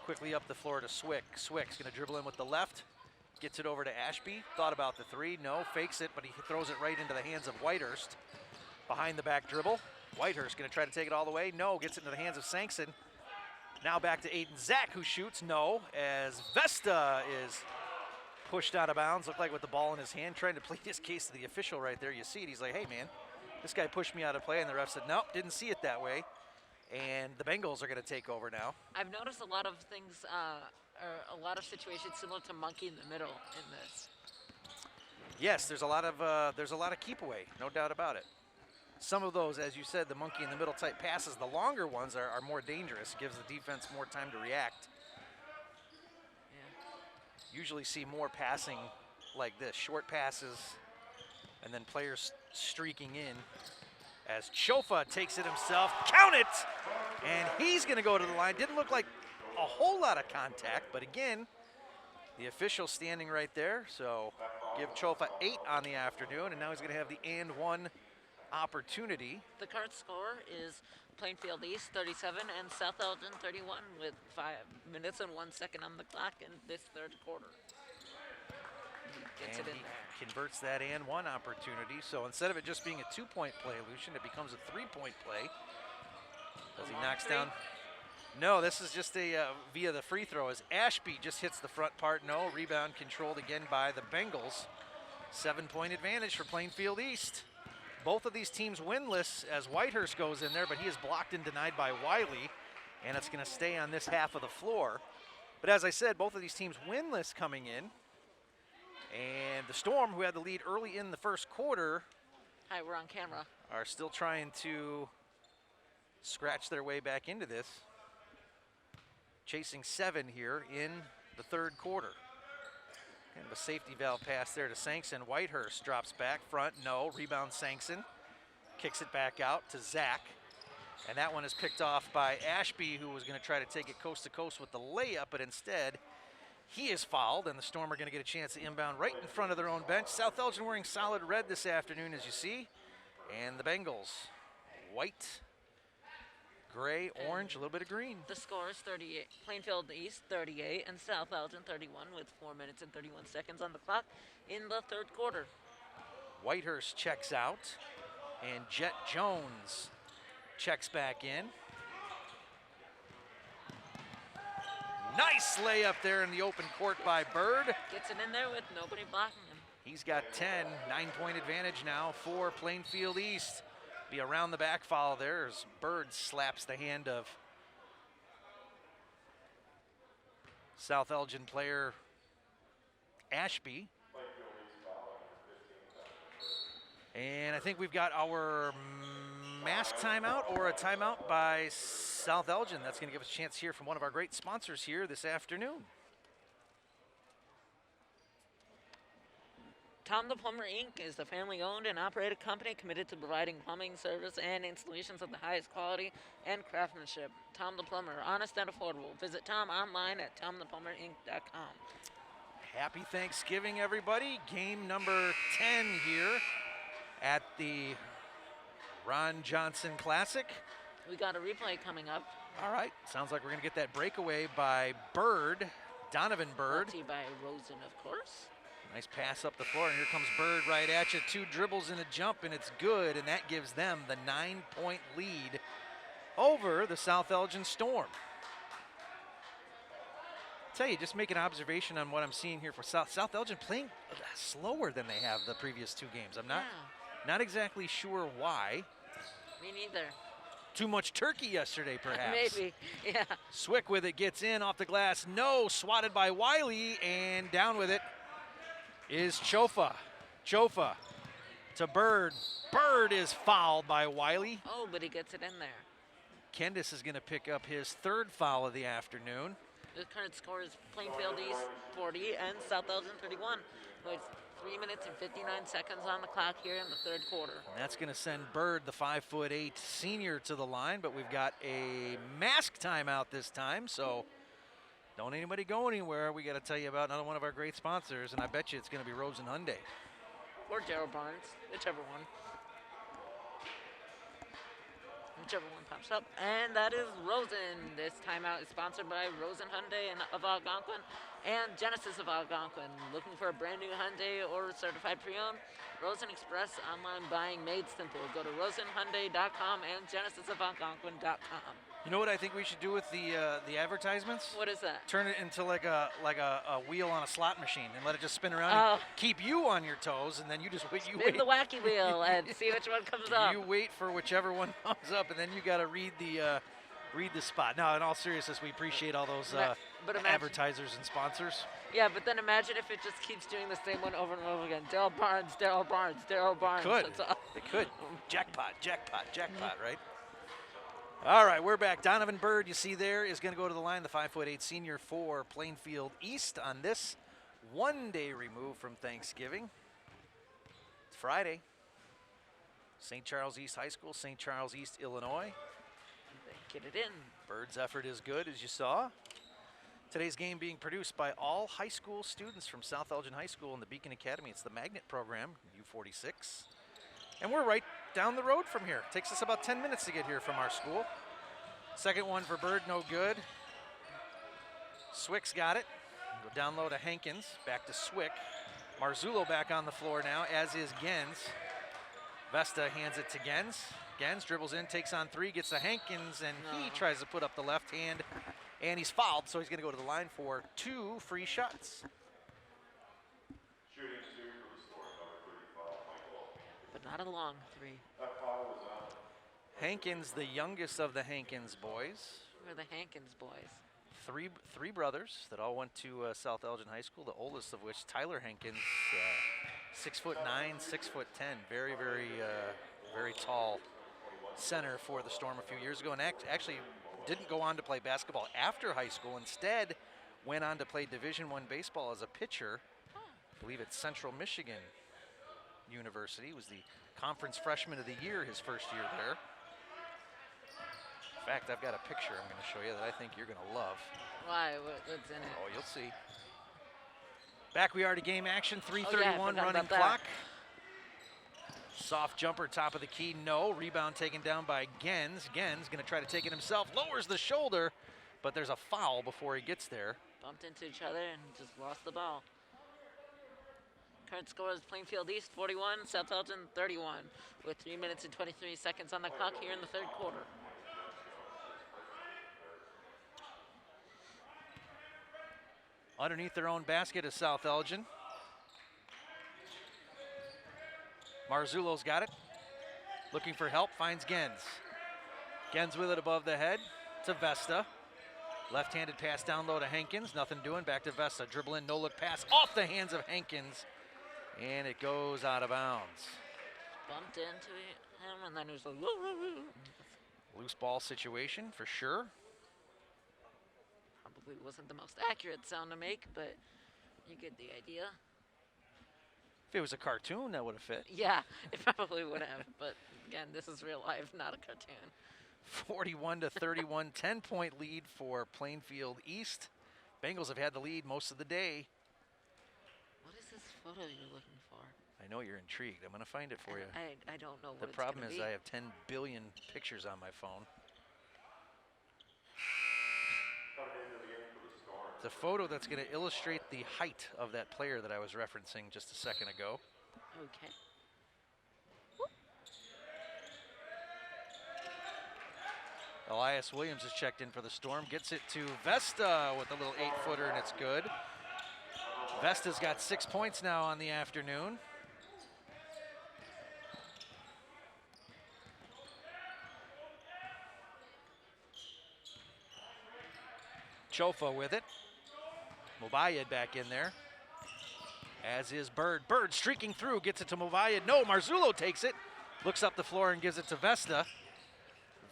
quickly up the floor to Swick. Swick's gonna dribble in with the left. Gets it over to Ashby. Thought about the 3, no. Fakes it, but he throws it right into the hands of Whitehurst. Behind the back dribble. Whitehurst gonna try to take it all the way. No, gets it into the hands of Sankson. Now back to Aiden Zach, who shoots, no. As Vesta is pushed out of bounds, looked like with the ball in his hand, trying to plead his case to the official right there. You see it, he's like, hey man, this guy pushed me out of play, and the ref said, nope, didn't see it that way. And the Bengals are gonna take over now. I've noticed a lot of things, or a lot of situations similar to monkey in the middle in this. Yes, there's a lot of keep away, no doubt about it. some of those, as you said, the monkey in the middle type passes, the longer ones are more dangerous. Gives the defense more time to react. Yeah. Usually see more passing like this, short passes, and then players streaking in. As Chofa takes it himself, count it! And he's gonna go to the line. Didn't look like a whole lot of contact, but again, the official standing right there, so give Chofa 8 on the afternoon, and now he's gonna have the and 1 opportunity. The current score is Plainfield East 37 and South Elgin 31 with 5 minutes and 1 second on the clock in this third quarter. Gets And it in he there. converts that and 1 opportunity, so instead of it just being a 2-point play, Lucian, it becomes a 3-point play. As he knocks down. No, this is just a via the free throw as Ashby just hits the front part. No, rebound controlled again by the Bengals. 7-point advantage for Plainfield East. Both of these teams winless as Whitehurst goes in there, but he is blocked and denied by Wiley, and it's going to stay on this half of the floor. But as I said, both of these teams winless coming in. And the Storm, who had the lead early in the first quarter, Hi, we're on camera. are still trying to scratch their way back into this. Chasing 7 here in the third quarter. Kind of a safety valve pass there to Sankson. Whitehurst drops back front, no, rebound Sankson. Kicks it back out to Zach. And that one is picked off by Ashby, who was gonna try to take it coast to coast with the layup, but instead he is fouled, and the Storm are gonna get a chance to inbound right in front of their own bench. South Elgin wearing solid red this afternoon, as you see. And the Bengals, white, gray, orange, a little bit of green. The score is 38, Plainfield East 38 and South Elgin 31 with 4 minutes and 31 seconds on the clock in the third quarter. Whitehurst checks out, and Jet Jones checks back in. Nice layup there in the open court by Bird. Gets it in there with nobody blocking him. He's got 10, 9-point advantage now for Plainfield East. Be around the back foul there as Bird slaps the hand of South Elgin player Ashby. And I think we've got our mask timeout or a timeout by South Elgin. That's going to give us a chance here from one of our great sponsors here this afternoon. Tom the Plumber Inc. is a family-owned and operated company committed to providing plumbing service and installations of the highest quality and craftsmanship. Tom the Plumber, honest and affordable. Visit Tom online at tomtheplumberinc.com. Happy Thanksgiving, everybody. Game number 10 here at the Ron Johnson Classic. We got a replay coming up. All right, sounds like we're going to get that breakaway by Bird, Donovan Bird. Brought to you by Rosen, of course. Nice pass up the floor, and here comes Bird right at you. 2 dribbles and a jump, and it's good, and that gives them the 9-point lead over the South Elgin Storm. Tell you, just make an observation on what I'm seeing here for South Elgin playing slower than they have the previous 2 games. I'm not exactly sure why. Me neither. Too much turkey yesterday, perhaps. Maybe, yeah. Swick with it, gets in off the glass. No, swatted by Wiley, and down with it is Chofa. Chofa to Bird. Bird is fouled by Wiley. Oh, but he gets it in there. Kendis is going to pick up his 3rd foul of the afternoon. The current score is Plainfield East 40 and South Elgin 31. With 3 minutes and 59 seconds on the clock here in the third quarter. And that's going to send Bird, the 5'8" senior, to the line, but we've got a mask timeout this time, so don't anybody go anywhere. We got to tell you about another one of our great sponsors, and I bet you it's going to be Rosen Hyundai. Or Gerald Barnes, whichever one. Whichever one pops up. And that is Rosen. This timeout is sponsored by Rosen Hyundai of Algonquin and Genesis of Algonquin. Looking for a brand new Hyundai or certified pre-owned? Rosen Express online buying made simple. Go to rosenhyundai.com and genesisofalgonquin.com. You know what I think we should do with the advertisements? What is that? Turn it into like a wheel on a slot machine and let it just spin around and keep you on your toes, and then you just wait. Spin the wacky wheel and see which one comes up. You wait for whichever one comes up, and then you got to read the read the spot. No, in all seriousness, we appreciate all those but imagine, advertisers and sponsors. Yeah, but then imagine if it just keeps doing the same one over and over again. Daryl Barnes, Daryl Barnes, Daryl Barnes. It could. Jackpot, jackpot, jackpot, right? All right, we're back. Donovan Bird, you see there, is going to go to the line, the 5'8" senior for Plainfield East on this one-day removed from Thanksgiving. It's Friday. St. Charles East High School, St. Charles East, Illinois. Get it in. Bird's effort is good, as you saw. Today's game being produced by all high school students from South Elgin High School and the Beacon Academy. It's the Magnet program, U46. And we're right down the road from here. Takes us about 10 minutes to get here from our school. Second one for Bird, no good. Swick's got it. Go down low to Hankins, back to Swick. Marzullo back on the floor now, as is Gens. Vesta hands it to Gens. Gens dribbles in, takes on three, gets to Hankins, and he tries to put up the left hand, and he's fouled, so he's going to go to the line for 2 free shots. Shooting 2 for the Storm, number 35, Michael. But not a long 3. That foul was on. Hankins, the youngest of the Hankins boys. We're the Hankins boys. Three brothers that all went to South Elgin High School, the oldest of which, Tyler Hankins, 6'9", 6'10", very, very tall center for the Storm a few years ago, and actually didn't go on to play basketball after high school. Instead, went on to play Division I baseball as a pitcher. I believe at Central Michigan University. Was the conference freshman of the year his first year there. In fact, I've got a picture I'm going to show you that I think you're going to love. Why? What's in it? Oh, you'll see. Back we are to game action, 3:31 running about clock. Soft jumper, top of the key, no. Rebound taken down by Gens. Gens going to try to take it himself, lowers the shoulder, but there's a foul before he gets there. Bumped into each other and just lost the ball. Current score is Plainfield East 41, South Elgin 31, with 3 minutes and 23 seconds on the clock here in the third quarter. Underneath their own basket is South Elgin. Marzullo's got it. Looking for help, finds Gens. Gens with it above the head to Vesta. Left-handed pass down low to Hankins. Nothing doing, back to Vesta. Dribble in, no-look pass off the hands of Hankins. And it goes out of bounds. Bumped into him and then he was like, loose ball situation for sure. Probably wasn't the most accurate sound to make, but you get the idea. If it was a cartoon, that would have fit. Yeah, it probably would have, but again, this is real life, not a cartoon. 41-31, 10-point lead for Plainfield East. Bengals have had the lead most of the day. What is this photo you're looking for? I know you're intrigued. I'm going to find it for you. I don't know what the it's problem gonna is be. I have 10 billion pictures on my phone. It's a photo that's going to illustrate the height of that player that I was referencing just a second ago. Okay. Elias Williams is checked in for the Storm. Gets it to Vesta with a little 8-footer, and it's good. Vesta's got 6 points now on the afternoon. Chofa with it. Mobayed back in there, as is Bird. Bird streaking through, gets it to Mobayed. No, Marzullo takes it, looks up the floor and gives it to Vesta.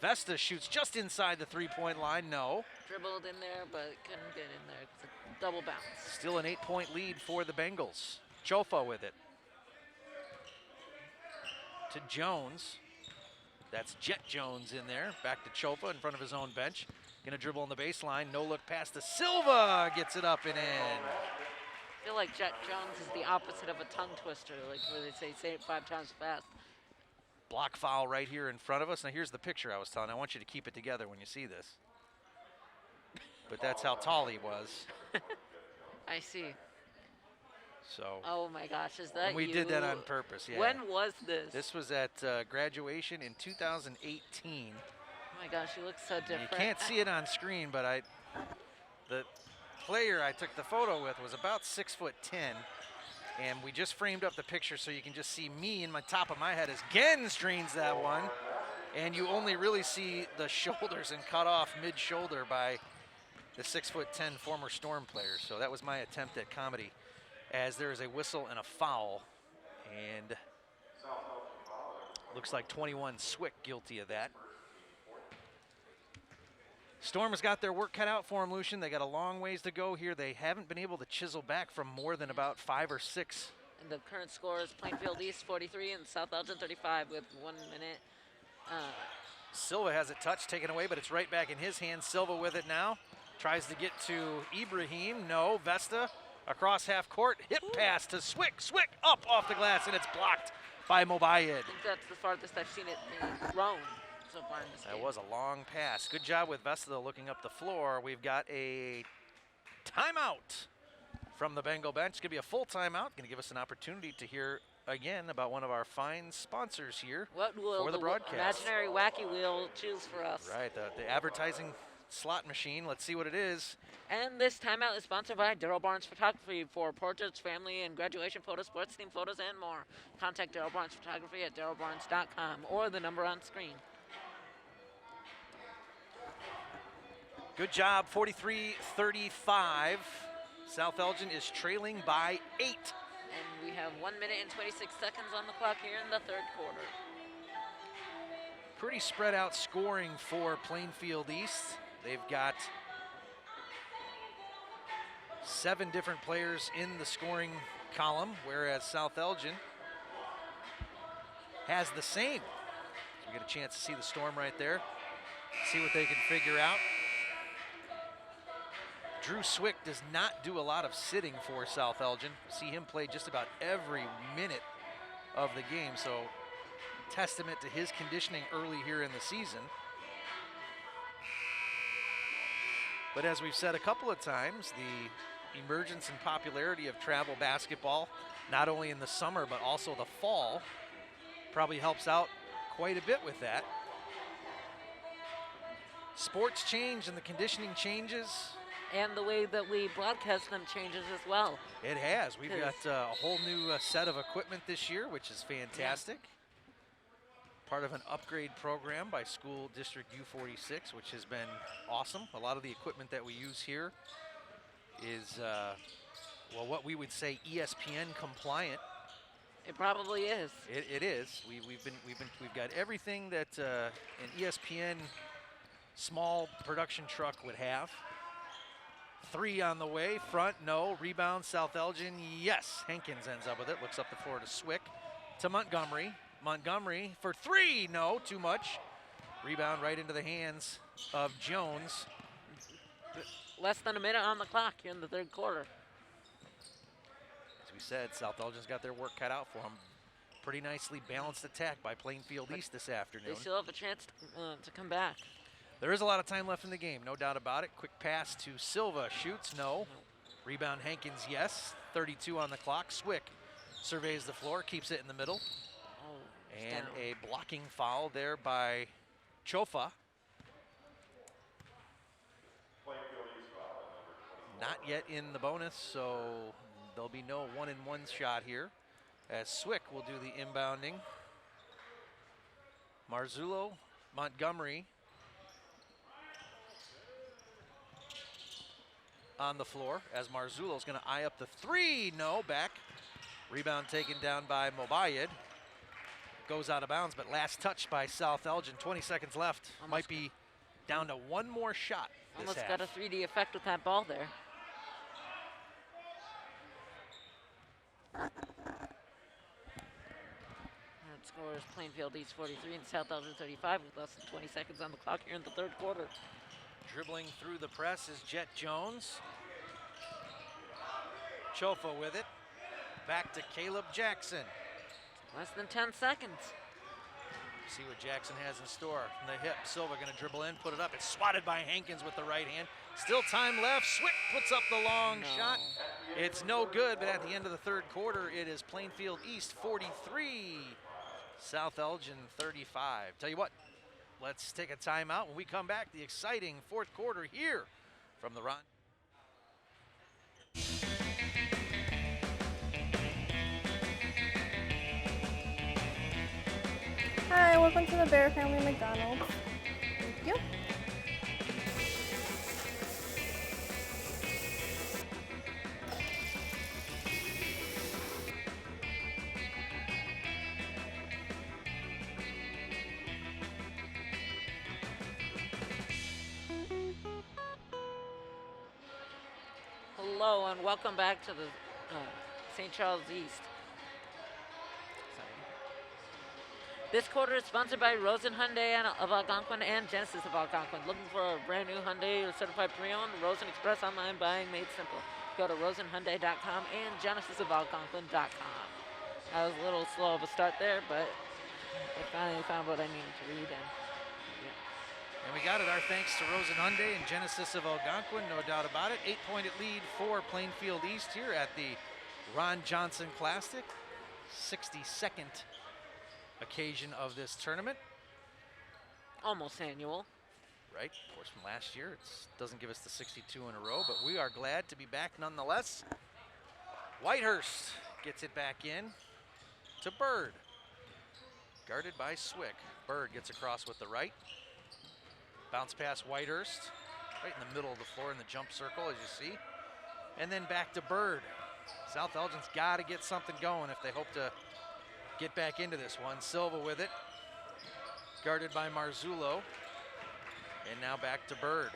Vesta shoots just inside the three-point line, no. Dribbled in there, but couldn't get in there. It's a double bounce. Still an 8-point lead for the Bengals. Chofa with it. To Jones. That's Jet Jones in there. Back to Chofa in front of his own bench. Gonna dribble on the baseline, no look pass to Silva, gets it up and in. I feel like Jet Jones is the opposite of a tongue twister, like where they say it 5 times fast. Block foul right here in front of us. Now here's the picture I was telling. I want you to keep it together when you see this. But that's how tall he was. I see. So. Oh my gosh, is that we did that on purpose, yeah. When was this? This was at graduation in 2018. Oh my gosh, you look so different. You can't see it on screen, but the player I took the photo with was about 6'10", and we just framed up the picture so you can just see me in my top of my head as Gens drains that one, And you only really see the shoulders and cut off mid-shoulder by the 6'10" former Storm player. So that was my attempt at comedy, as there is a whistle and a foul. And looks like 21 Swick guilty of that. Storm has got their work cut out for them, Lucian. They got a long ways to go here. They haven't been able to chisel back from more than about 5 or 6. And the current score is Plainfield East 43 and South Elgin 35 with 1 minute. Silva has it touched, taken away, but it's right back in his hands. Silva with it now. Tries to get to Ibrahim. No. Vesta across half court. Hip pass to Swick. Swick up off the glass, and it's blocked by Mobayed. I think that's the farthest I've seen it being thrown so far in this game. That was a long pass. Good job with Vesta, though, looking up the floor. We've got a timeout from the Bengal bench. It's going to be a full timeout. Going to give us an opportunity to hear again about one of our fine sponsors here for the broadcast. Imaginary wacky wheel choose for us? Right, the advertising slot machine. Let's see what it is. And this timeout is sponsored by Daryl Barnes Photography for portraits, family, and graduation photos, sports team photos, and more. Contact Daryl Barnes Photography at darylbarnes.com or the number on screen. Good job, 43-35. South Elgin is trailing by 8. And we have 1 minute and 26 seconds on the clock here in the third quarter. Pretty spread out scoring for Plainfield East. They've got 7 different players in the scoring column, whereas South Elgin has the same. So we get a chance to see the Storm right there, see what they can figure out. Drew Swick does not do a lot of sitting for South Elgin. See him play just about every minute of the game, so testament to his conditioning early here in the season. But as we've said a couple of times, the emergence and popularity of travel basketball, not only in the summer but also the fall, probably helps out quite a bit with that. Sports change and the conditioning changes. And the way that we broadcast them changes as well. It has. We've got a whole new set of equipment this year, which is fantastic. Yeah. Part of an upgrade program by School District U46, which has been awesome. A lot of the equipment that we use here is, well, what we would say ESPN compliant. It probably is. It is. We've got everything that an ESPN small production truck would have. 3 on the way, front, no, rebound, South Elgin, yes. Hankins ends up with it, looks up the floor to Swick, to Montgomery. Montgomery for 3, no, too much. Rebound right into the hands of Jones. Less than a minute on the clock here in the third quarter. As we said, South Elgin's got their work cut out for them. Pretty nicely balanced attack by Plainfield East this afternoon. They still have a chance to come back. There is a lot of time left in the game, no doubt about it. Quick pass to Silva, shoots, no. Rebound Hankins, yes. 32 on the clock. Swick surveys the floor, keeps it in the middle. And down. a blocking foul there by Chofa. Not yet in the bonus, so there'll be no 1-and-1 shot here, as Swick will do the inbounding. Marzullo, Montgomery on the floor, as Marzullo's going to eye up the 3, no, back. Rebound taken down by Mobayed. Goes out of bounds, but last touch by South Elgin. 20 seconds left. Might be down to 1 more shot this almost half. got a 3D effect with that ball there. That score is Plainfield East 43 and South Elgin 35 with less than 20 seconds on the clock here in the third quarter. Dribbling through the press is Jet Jones. Chofa with it. Back to Caleb Jackson. Less than 10 seconds. See what Jackson has in store. From the hip, Silva going to dribble in, put it up. It's swatted by Hankins with the right hand. Still time left. Swick puts up the long shot. It's no good, but at the end of the third quarter, it is Plainfield East 43, South Elgin 35. Tell you what, let's take a timeout. When we come back, the exciting fourth quarter here from the Ron. Hi, welcome to the Bear Family McDonald's. Thank you. Hello and welcome back to the St. Charles East. Sorry. This quarter is sponsored by Rosen Hyundai of Algonquin and Genesis of Algonquin. Looking for a brand new Hyundai or certified pre-owned? Rosen Express online buying made simple. Go to rosenhyundai.com and genesisofalgonquin.com. I was a little slow of a start there, but I finally found what I needed to read. And we got it. Our thanks to Rosen Hyundai and Genesis of Algonquin, no doubt about it. 8-point lead for Plainfield East here at the Ron Johnson Classic. 62nd occasion of this tournament. Almost annual. Right, of course, from last year. It doesn't give us the 62 in a row, but we are glad to be back nonetheless. Whitehurst gets it back in to Bird. Guarded by Swick. Bird gets across with the right. Bounce pass Whitehurst, right in the middle of the floor in the jump circle, as you see. And then back to Bird. South Elgin's got to get something going if they hope to get back into this one. Silva with it, guarded by Marzullo. And now back to Bird.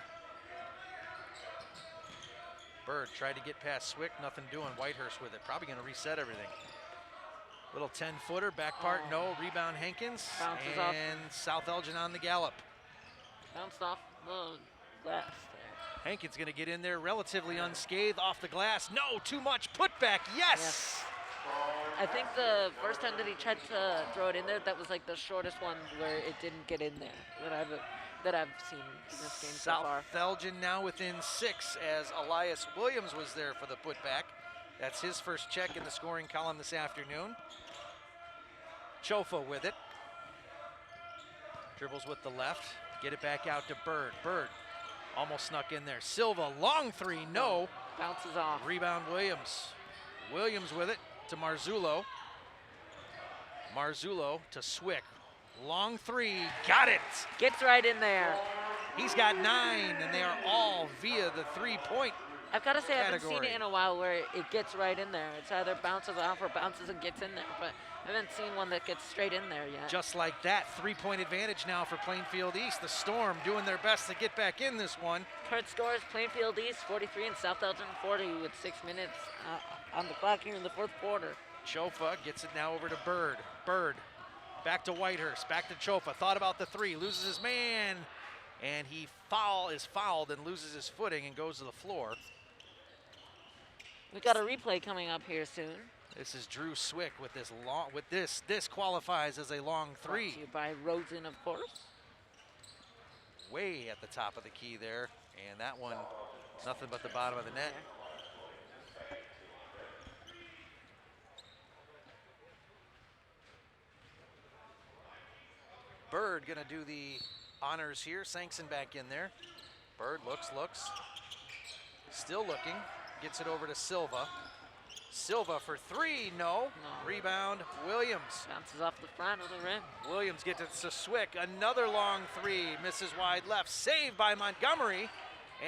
Bird tried to get past Swick, nothing doing. Whitehurst with it, probably going to reset everything. Little 10-footer, back part, no. Rebound Hankins, Bounces and off. South Elgin on the gallop. Bounced off the glass there. Hankins going to get in there relatively unscathed off the glass. No, too much. Put back, yes! I think the first time that he tried to throw it in there, that was like the shortest one where it didn't get in there that I've seen in this game so far. South Elgin now within 6 as Elias Williams was there for the putback. That's his first check in the scoring column this afternoon. Chofa with it. Dribbles with the left. Get it back out to Bird. Bird almost snuck in there. Silva, long three, no. Bounces off. Rebound Williams. Williams with it to Marzullo. Marzullo to Swick. Long three, got it. Gets right in there. He's got 9, and they are all via the three-point. I've got to say, I haven't category. seen it in a while where it gets right in there. It's either bounces off or bounces and gets in there, but I haven't seen one that gets straight in there yet. Just like that, 3-point advantage now for Plainfield East. The Storm doing their best to get back in this one. Current scores, Plainfield East 43 and South Elgin 40 with 6 minutes on the clock here in the fourth quarter. Chofa gets it now over to Bird. Bird back to Whitehurst, back to Chofa. Thought about the three, loses his man, and he is fouled and loses his footing and goes to the floor. We've got a replay coming up here soon. This is Drew Swick with this long, this qualifies as a long three. Brought to you by Rosen, of course. Way at the top of the key there, and that one, nothing but the bottom of the net. Bird gonna do the honors here. Sankson back in there. Bird looks, still looking. Gets it over to Silva. Silva for three, no. Rebound, Williams. Bounces off the front of the rim. Williams gets it to Swick. Another long three, misses wide left. Saved by Montgomery.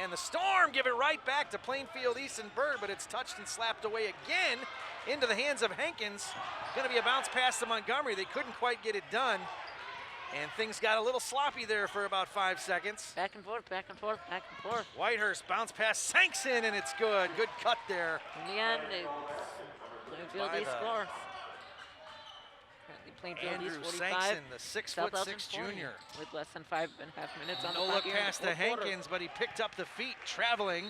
And the Storm give it right back to Plainfield East and Bird, but it's touched and slapped away again into the hands of Hankins. Gonna be a bounce pass to Montgomery. They couldn't quite get it done. And things got a little sloppy there for about 5 seconds. Back and forth, back and forth, back and forth. Whitehurst bounce pass, Sankson, and it's good. Good cut there. In the end, Plainfield East scores. Plainfield Andrew East 45. Sankson, the 6'6" junior. With less than 5.5 minutes on the No clock look here in the past to fourth quarter. Hankins, but he picked up the feet traveling.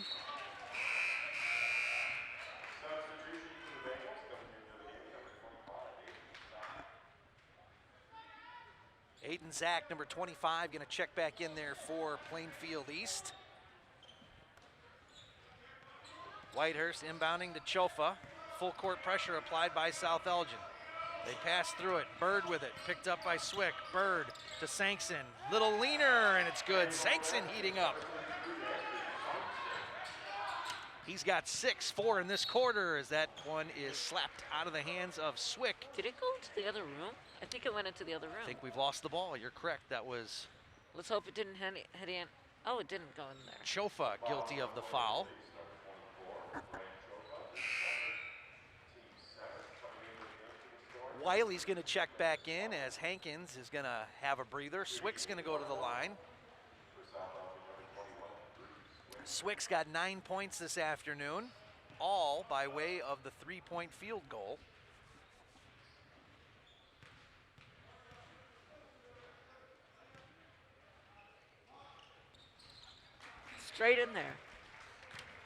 Aiden Zach, number 25, going to check back in there for Plainfield East. Whitehurst inbounding to Chofa. Full court pressure applied by South Elgin. They pass through it. Bird with it. Picked up by Swick. Bird to Sankson. Little leaner, and it's good. Sankson heating up. He's got 6, 4 in this quarter as that one is slapped out of the hands of Swick. Did it go into the other room? I think it went into the other room. I think we've lost the ball. You're correct. That was Let's hope it didn't head in. Oh, it didn't go in there. Chofa guilty of the foul. Wiley's going to check back in as Hankins is going to have a breather. Swick's going to go to the line. Swick's got 9 points this afternoon, all by way of the 3-point field goal. Straight in there.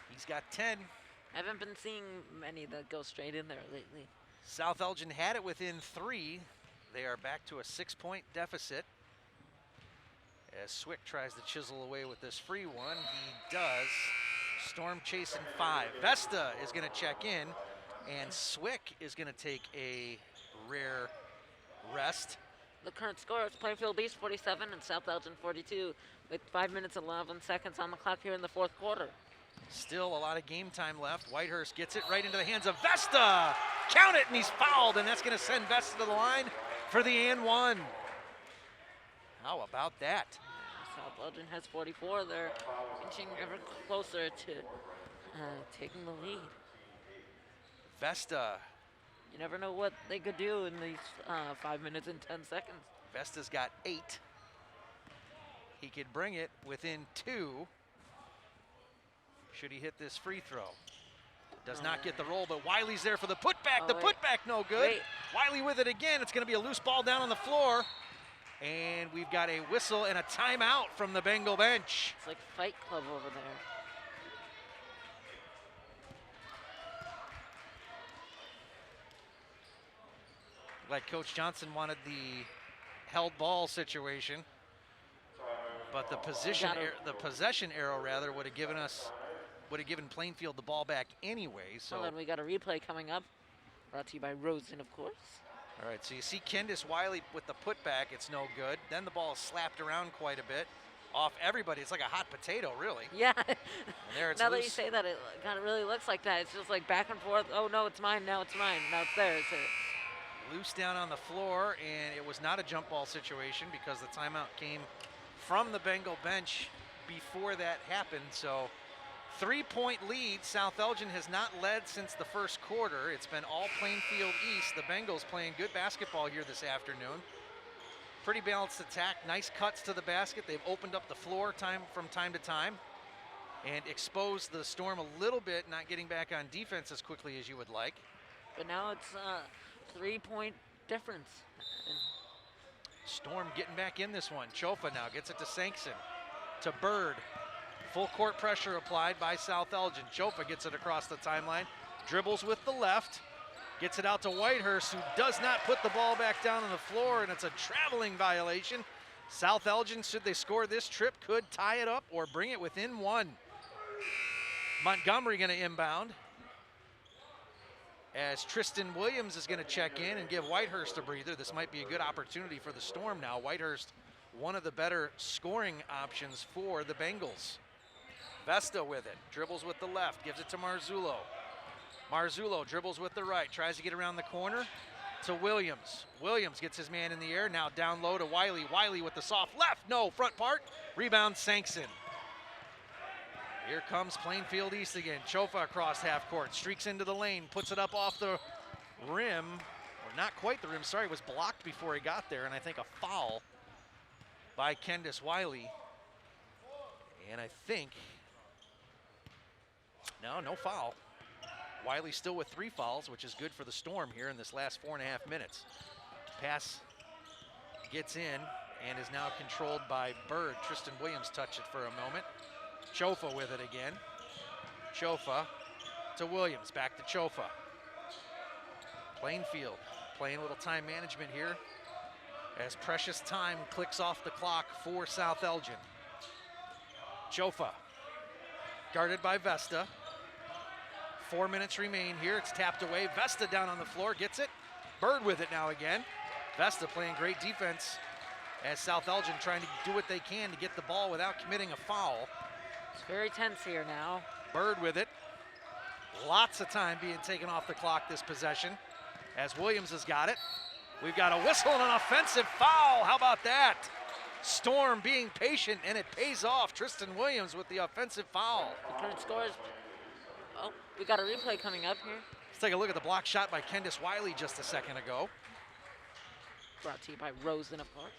He's got 10. I haven't been seeing many that go straight in there lately. South Elgin had it within 3. They are back to a 6-point deficit. As Swick tries to chisel away with this free one, he does. Storm chasing 5. Vesta is going to check in, and Swick is going to take a rare rest. The current score is Plainfield East 47 and South Elgin 42 with 5 minutes and 11 seconds on the clock here in the fourth quarter. Still a lot of game time left. Whitehurst gets it right into the hands of Vesta. Count it, and he's fouled, and that's going to send Vesta to the line for the and one. How about that? South Elgin has 44. They're inching ever closer to taking the lead. Vesta. You never know what they could do in these 5 minutes and 10 seconds. Vesta's got 8. He could bring it within 2. Should he hit this free throw? Does not get the roll, but Wiley's there for the putback. The putback no good. Wiley with it again. It's going to be a loose ball down on the floor. And we've got a whistle and a timeout from the Bengal bench. It's like Fight Club over there. Like Coach Johnson wanted the held ball situation, but the possession arrow rather would have given Plainfield the ball back anyway. So well, then we got a replay coming up, brought to you by Rosen, of course. All right, so you see Kendis Wiley with the putback, it's no good. Then the ball is slapped around quite a bit off everybody. It's like a hot potato, really. Yeah. And there it's now loose. that you say that, it kind of really looks like that. It's just like back and forth. Oh, no, it's mine. Now it's mine. Now it's theirs. Loose down on the floor, and it was not a jump ball situation because the timeout came from the Bengal bench before that happened. So 3-point lead. South Elgin has not led since the first quarter. It's been all Plainfield East. The Bengals playing good basketball here this afternoon. Pretty balanced attack, nice cuts to the basket. They've opened up the floor from time to time and exposed the Storm a little bit, not getting back on defense as quickly as you would like. But now it's 3-point difference. Storm getting back in this one. Chofa now gets it to Sankson, to Bird. Full court pressure applied by South Elgin. Chofa gets it across the timeline, dribbles with the left, gets it out to Whitehurst, who does not put the ball back down on the floor, and it's a traveling violation. South Elgin, should they score this trip, could tie it up or bring it within 1. Montgomery going to inbound, as Tristan Williams is going to check in and give Whitehurst a breather. This might be a good opportunity for the Storm now. Whitehurst, one of the better scoring options for the Bengals. Vesta with it, dribbles with the left, gives it to Marzullo. Marzullo dribbles with the right, tries to get around the corner to Williams. Williams gets his man in the air, now down low to Wiley. Wiley with the soft left, no, front part, rebound Sankson. Here comes Plainfield East again. Chofa across half court, streaks into the lane, puts it up off the rim, or not quite the rim, sorry, it was blocked before he got there, and I think a foul by Kendis Wiley. And I think, no foul. Wiley still with 3 fouls, which is good for the Storm here in this last 4.5 minutes. Pass gets in and is now controlled by Bird. Tristan Williams touched it for a moment. Chofa with it again. Chofa to Williams, back to Chofa. Plainfield playing a little time management here as precious time clicks off the clock for South Elgin. Chofa guarded by Vesta. 4 minutes remain here. It's tapped away. Vesta down on the floor, gets it. Bird with it now again. Vesta playing great defense as South Elgin trying to do what they can to get the ball without committing a foul. It's very tense here now. Bird with it. Lots of time being taken off the clock this possession as Williams has got it. We've got a whistle and an offensive foul. How about that? Storm being patient, and it pays off. Tristan Williams with the offensive foul. The current score is, oh, we got a replay coming up here. Let's take a look at the block shot by Kendis Wiley just a second ago. Brought to you by Rosen, of course.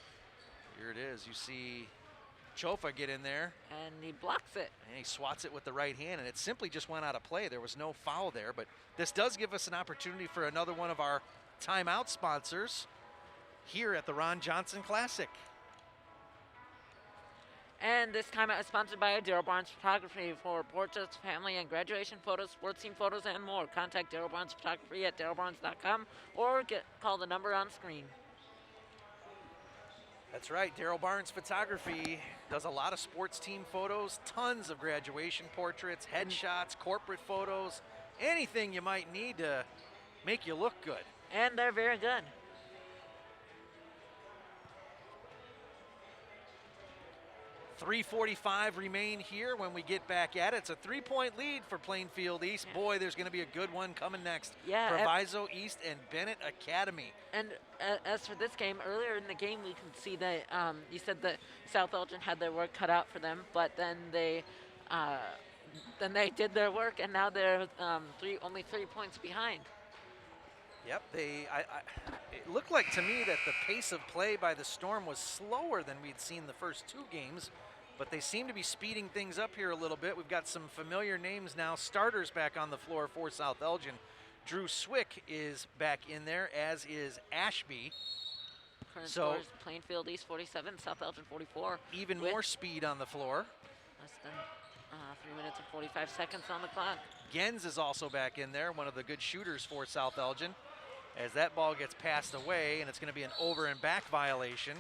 Here it is. You see Chofa get in there. And he blocks it. And he swats it with the right hand, and it simply just went out of play. There was no foul there, but this does give us an opportunity for another one of our timeout sponsors here at the Ron Johnson Classic. And this timeout is sponsored by Daryl Barnes Photography for portraits, family, and graduation photos, sports team photos, and more. Contact Daryl Barnes Photography at darylbarnes.com or call the number on screen. That's right, Daryl Barnes Photography does a lot of sports team photos, tons of graduation portraits, headshots, corporate photos, anything you might need to make you look good. And they're very good. 3:45 remain here when we get back at it. It's a 3-point lead for Plainfield East. Yeah. Boy, there's going to be a good one coming next. Yeah, Proviso East and Bennett Academy. And as for this game, earlier in the game, we can see that you said that South Elgin had their work cut out for them, but then they did their work, and now they're only 3 points behind. Yep, it looked like to me that the pace of play by the Storm was slower than we'd seen the first two games, but they seem to be speeding things up here a little bit. We've got some familiar names now, starters back on the floor for South Elgin. Drew Swick is back in there, as is Ashby. Current scores, Plainfield East 47, South Elgin 44. Even more speed on the floor. Less than 3 minutes and 45 seconds on the clock. Gens is also back in there, one of the good shooters for South Elgin, as that ball gets passed away, and it's going to be an over and back violation.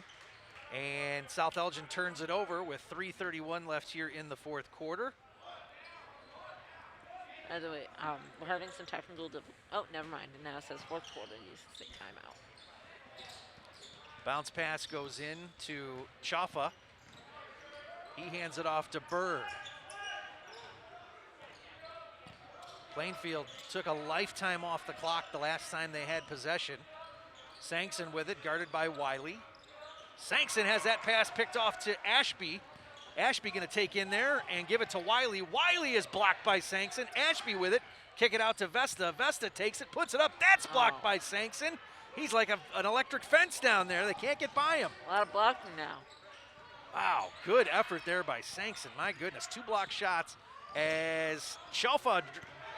And South Elgin turns it over with 3:31 left here in the fourth quarter. By the way, we're having some technical oh, never mind. It now says fourth quarter. You should say timeout. Bounce pass goes in to Chaffa. He hands it off to Bird. Plainfield took a lifetime off the clock the last time they had possession. Sankson with it, guarded by Wiley. Sankson has that pass picked off to Ashby. Ashby gonna take in there and give it to Wiley. Wiley is blocked by Sankson. Ashby with it, kick it out to Vesta. Vesta takes it, puts it up. That's blocked by Sankson. He's like an electric fence down there. They can't get by him. A lot of blocking now. Wow, good effort there by Sankson. My goodness, 2 block shots as Chalfa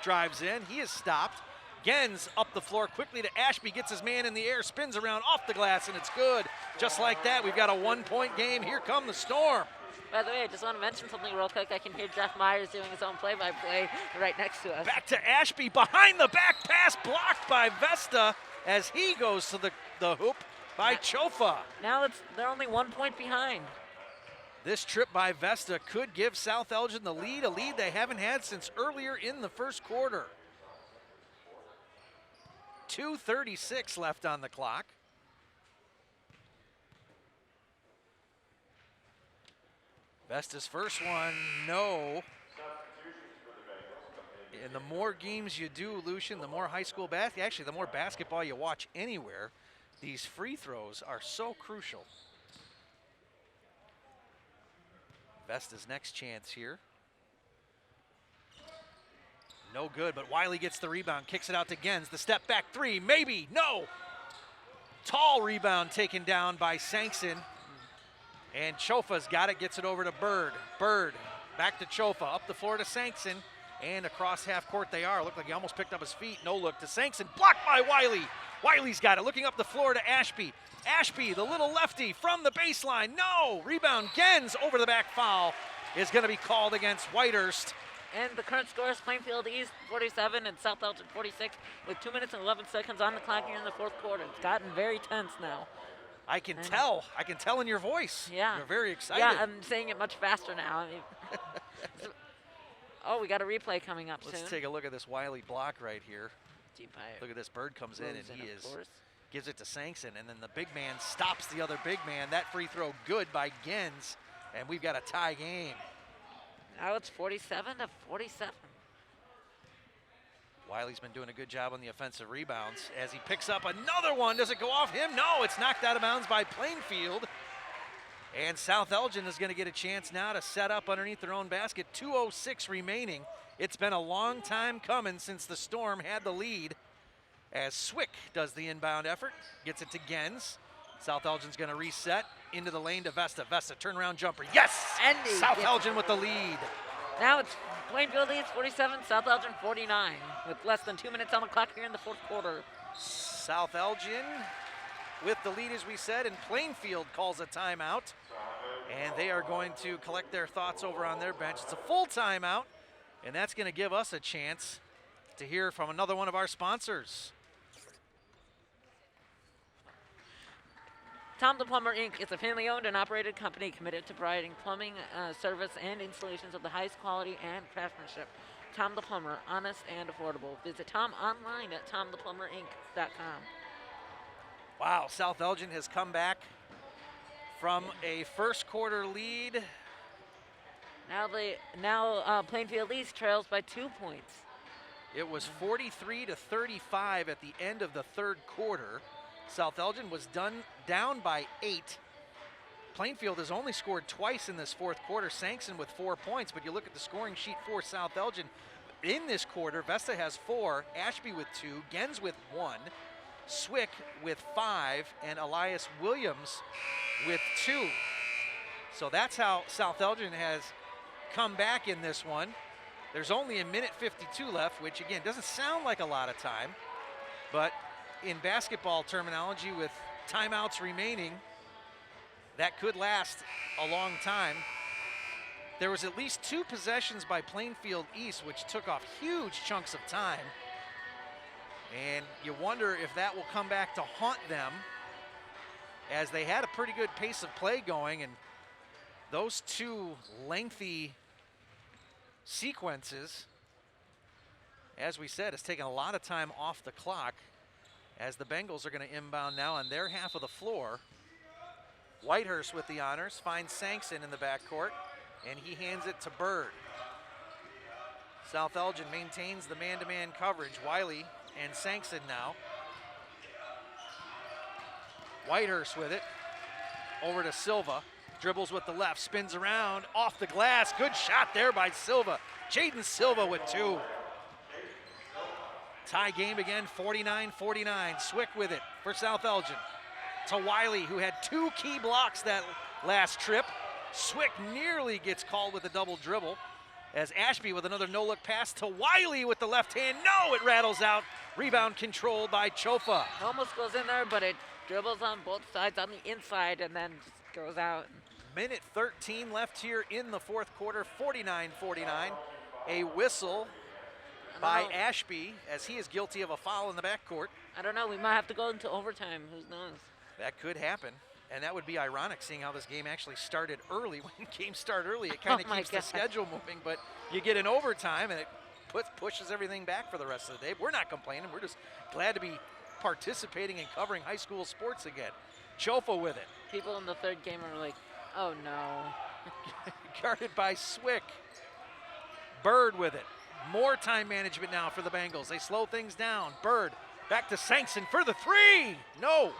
drives in. He is stopped. Gens up the floor quickly to Ashby, gets his man in the air, spins around off the glass, and it's good. Just like that, we've got a 1-point game. Here come the Storm. By the way, I just want to mention something real quick. I can hear Jeff Myers doing his own play-by-play right next to us. Back to Ashby, behind the back pass, blocked by Vesta as he goes to the hoop by Chofa. Now they're only 1 point behind. This trip by Vesta could give South Elgin the lead, a lead they haven't had since earlier in the first quarter. 2:36 left on the clock. Vesta's first one, no. And the more games you do, Lucian, the more high school basketball, actually the more basketball you watch anywhere, these free throws are so crucial. Vesta's next chance here. No good, but Wiley gets the rebound, kicks it out to Gens. The step back three, maybe, no. Tall rebound taken down by Sankson. And Chofa's got it, gets it over to Bird. Bird, back to Chofa, up the floor to Sankson. And across half court they are. Looked like he almost picked up his feet. No look to Sankson, blocked by Wiley. Wiley's got it, looking up the floor to Ashby. Ashby, the little lefty from the baseline, no. Rebound, Gens over the back foul is gonna be called against Whitehurst. And the current score is Plainfield East 47 and South Elgin 46 with 2 minutes and 11 seconds on the clock here in the fourth quarter. It's gotten very tense now. I can tell in your voice. Yeah. You're very excited. Yeah, I'm saying it much faster now. Oh, we got a replay coming up soon. Let's take a look at this Wiley block right here. Deep look at this, Bird comes in and he of course. Gives it to Sankson, and then the big man stops the other big man. That free throw good by Gens, and we've got a tie game. Now it's 47 to 47. Wiley's been doing a good job on the offensive rebounds as he picks up another one. Does it go off him? No, it's knocked out of bounds by Plainfield. And South Elgin is going to get a chance now to set up underneath their own basket. 2:06 remaining. It's been a long time coming since the Storm had the lead as Swick does the inbound effort, gets it to Gens. South Elgin's going to reset into the lane to Vesta. Vesta, turnaround jumper. Yes! And South Elgin with the lead. Now it's Plainfield leads 47, South Elgin 49, with less than 2 minutes on the clock here in the fourth quarter. South Elgin with the lead, as we said, and Plainfield calls a timeout. And they are going to collect their thoughts over on their bench. It's a full timeout, and that's going to give us a chance to hear from another one of our sponsors. Tom the Plumber, Inc. is a family-owned and operated company committed to providing plumbing service and installations of the highest quality and craftsmanship. Tom the Plumber, honest and affordable. Visit Tom online at tomtheplumberinc.com. Wow, South Elgin has come back from a first quarter lead. Now Plainfield East trails by 2 points. It was 43-35 at the end of the third quarter. South Elgin was down by 8. Plainfield has only scored twice in this fourth quarter. Sankson with 4 points, but you look at the scoring sheet for South Elgin. In this quarter, Vesta has 4, Ashby with 2, Gens with 1, Swick with 5, and Elias Williams with 2. So that's how South Elgin has come back in this one. There's only a minute 52 left, which again doesn't sound like a lot of time, but in basketball terminology with timeouts remaining, that could last a long time. There was at least 2 possessions by Plainfield East which took off huge chunks of time, and you wonder if that will come back to haunt them, as they had a pretty good pace of play going, and those 2 lengthy sequences, as we said, has taken a lot of time off the clock, as the Bengals are going to inbound now on their half of the floor. Whitehurst with the honors, finds Sankson in the backcourt, and he hands it to Bird. South Elgin maintains the man-to-man coverage. Wiley and Sankson now. Whitehurst with it, over to Silva. Dribbles with the left, spins around, off the glass. Good shot there by Silva. Jaden Silva with 2. Tie game again, 49-49. Swick with it for South Elgin. To Wiley, who had 2 key blocks that last trip. Swick nearly gets called with a double dribble, as Ashby with another no-look pass to Wiley with the left hand. No, it rattles out. Rebound controlled by Chofa. Almost goes in there, but it dribbles on both sides on the inside and then just goes out. Minute 13 left here in the fourth quarter, 49-49. A whistle by Ashby, as he is guilty of a foul in the backcourt. I don't know, we might have to go into overtime, who knows? That could happen, and that would be ironic, seeing how this game actually started early. When games start early, it kind of keeps the schedule moving, but you get an overtime, and it pushes everything back for the rest of the day. We're not complaining. We're just glad to be participating and covering high school sports again. Chofa with it. People in the third game are like, oh no. Guarded by Swick. Bird with it. More time management now for the Bengals. They slow things down. Bird back to Sankson for the 3. No.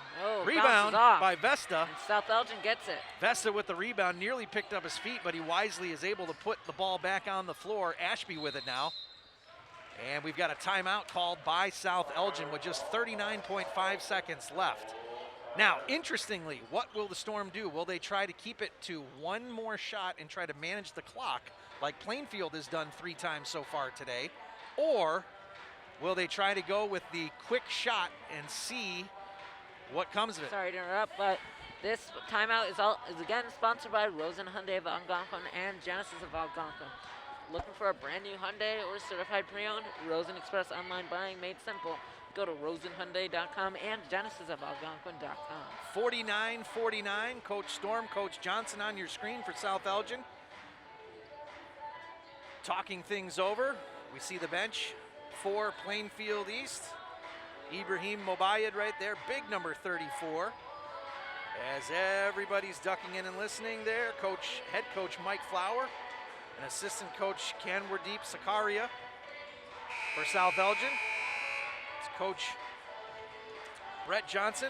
Rebound by Vesta. And South Elgin gets it. Vesta with the rebound, nearly picked up his feet, but he wisely is able to put the ball back on the floor. Ashby with it now. And we've got a timeout called by South Elgin with just 39.5 seconds left. Now, interestingly, what will the Storm do? Will they try to keep it to 1 more shot and try to manage the clock like Plainfield has done 3 times so far today? Or will they try to go with the quick shot and see what comes of it? Sorry to interrupt, but this timeout is again sponsored by Rosen Hyundai of Algonquin and Genesis of Algonquin. Looking for a brand new Hyundai or certified pre-owned? Rosen Express online buying made simple. Go to rosenhyundai.com and genesisofalgonquin.com. 49-49, Coach Storm, Coach Johnson on your screen for South Elgin. Talking things over, we see the bench for Plainfield East. Ibrahim Mobayed right there, big number 34. As everybody's ducking in and listening there, head coach Mike Flower and assistant coach Kanwardeep Sakaria for South Elgin. It's Coach Brett Johnson,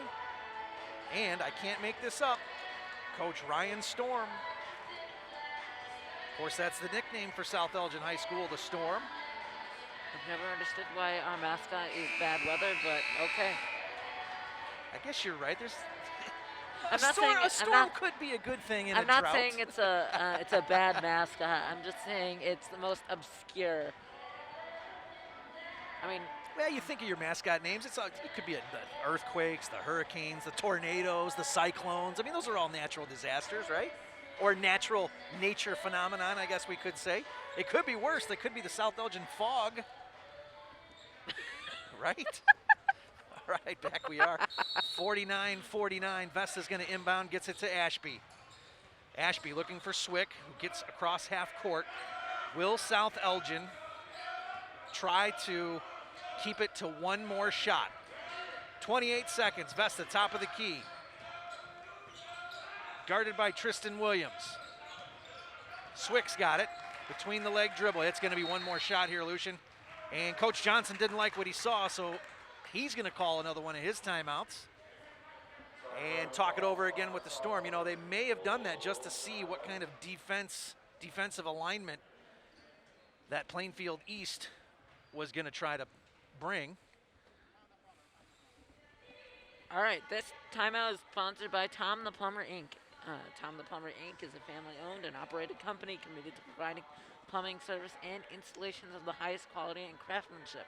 and I can't make this up, Coach Ryan Storm. Of course, that's the nickname for South Elgin High School, the Storm. I've never understood why our mascot is bad weather, but okay. I guess you're right. There's I'm not saying a storm could be a good thing in a drought. I'm not saying it's a bad mascot. I'm just saying it's the most obscure. I mean, well, you think of your mascot names. It could be the earthquakes, the hurricanes, the tornadoes, the cyclones. I mean, those are all natural disasters, right? Or natural nature phenomenon, I guess we could say. It could be worse. It could be the South Elgin fog. Right? All right, back we are. 49-49. Vesta's going to inbound, gets it to Ashby. Ashby looking for Swick, who gets across half court. Will South Elgin try to keep it to one more shot? 28 seconds. Vesta, top of the key. Guarded by Tristan Williams. Swick's got it. Between the leg dribble. It's going to be one more shot here, Lucian. And Coach Johnson didn't like what he saw, so he's going to call another one of his timeouts and talk it over again with the Storm. You know, they may have done that just to see what kind of defensive alignment that Plainfield East was going to try to bring. all right, this timeout is sponsored by Tom the Plumber, Inc. Tom the Plumber, Inc. is a family-owned and operated company committed to providing plumbing service and installations of the highest quality and craftsmanship.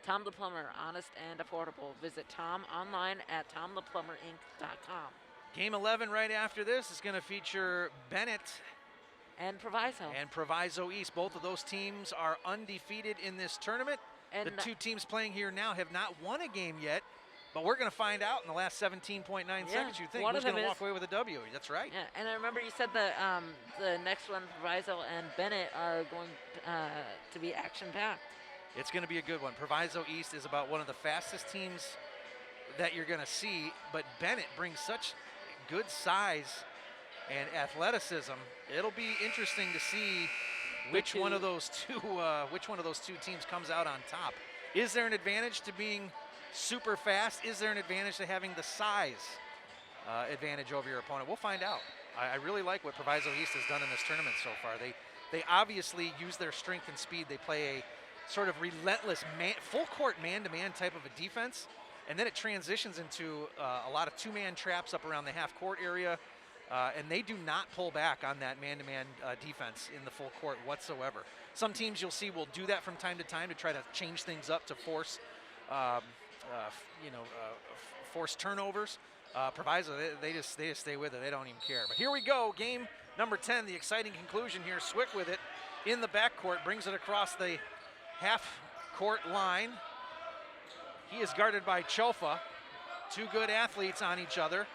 Tom the Plumber, honest and affordable. Visit Tom online at tomtheplumberinc.com. Game 11 right after this is going to feature Bennett and Proviso. And Proviso East. Both of those teams are undefeated in this tournament. And the two teams playing here now have not won a game yet, but we're going to find out in the last 17.9 seconds. You think who's going to walk away with a W? That's right. Yeah, and I remember you said the next one, Proviso and Bennett, are going to be action-packed. It's going to be a good one. Proviso East is about one of the fastest teams that you're going to see, but Bennett brings such good size and athleticism. It'll be interesting to see which one of those two teams comes out on top. Is there an advantage to being super fast? Is there an advantage to having the size advantage over your opponent? We'll find out. I really like what Proviso East has done in this tournament so far. They obviously use their strength and speed. They play a sort of relentless full court man-to-man type of a defense, and then it transitions into a lot of two-man traps up around the half-court area, and they do not pull back on that man-to-man defense in the full court whatsoever. Some teams you'll see will do that from time to time to try to change things up to force force turnovers. Proviso, they just stay with it. They don't even care. But here we go, game number 10, the exciting conclusion here. Swick with it in the backcourt, brings it across the half-court line. He is guarded by Chofa. Two good athletes on each other.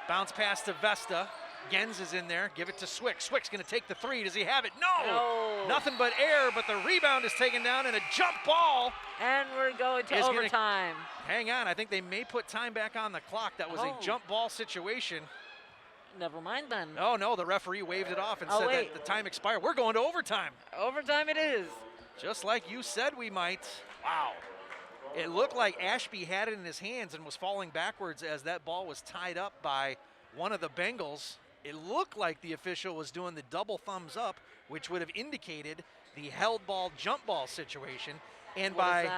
Bounce pass to Vesta. Gens is in there. Give it to Swick. Swick's going to take the three. Does he have it? No! Nothing but air, but the rebound is taken down and a jump ball. And we're going to overtime. Hang on. I think they may put time back on the clock. That was a jump ball situation. Never mind then. Oh, no. The referee waved it off and said that the time expired. We're going to overtime. Overtime it is. Just like you said we might. Wow. It looked like Ashby had it in his hands and was falling backwards as that ball was tied up by one of the Bengals. It looked like the official was doing the double thumbs up, which would have indicated the held ball, jump ball situation. And by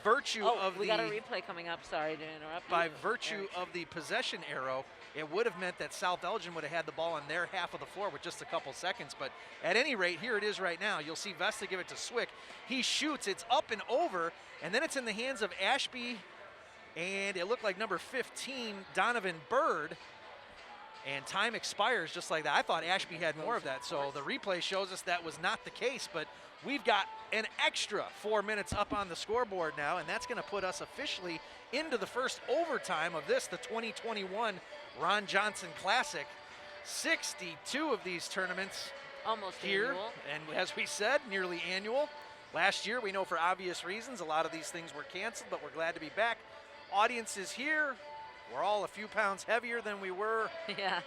virtue of we got a replay coming up. Sorry to interrupt. By virtue of the possession arrow, it would have meant that South Elgin would have had the ball on their half of the floor with just a couple seconds. But at any rate, here it is right now. You'll see Vesta give it to Swick. He shoots. It's up and over. And then it's in the hands of Ashby. And it looked like number 15, Donovan Bird. And time expires just like that. I thought Ashby had more of that. So the replay shows us that was not the case. But we've got an extra 4 minutes up on the scoreboard now. And that's going to put us officially into the first overtime of this, the 2021 Ron Johnson Classic. 62 of these tournaments almost here. Annual. And as we said, nearly annual. Last year, we know for obvious reasons, a lot of these things were canceled, but we're glad to be back. Audience is here. We're all a few pounds heavier than we were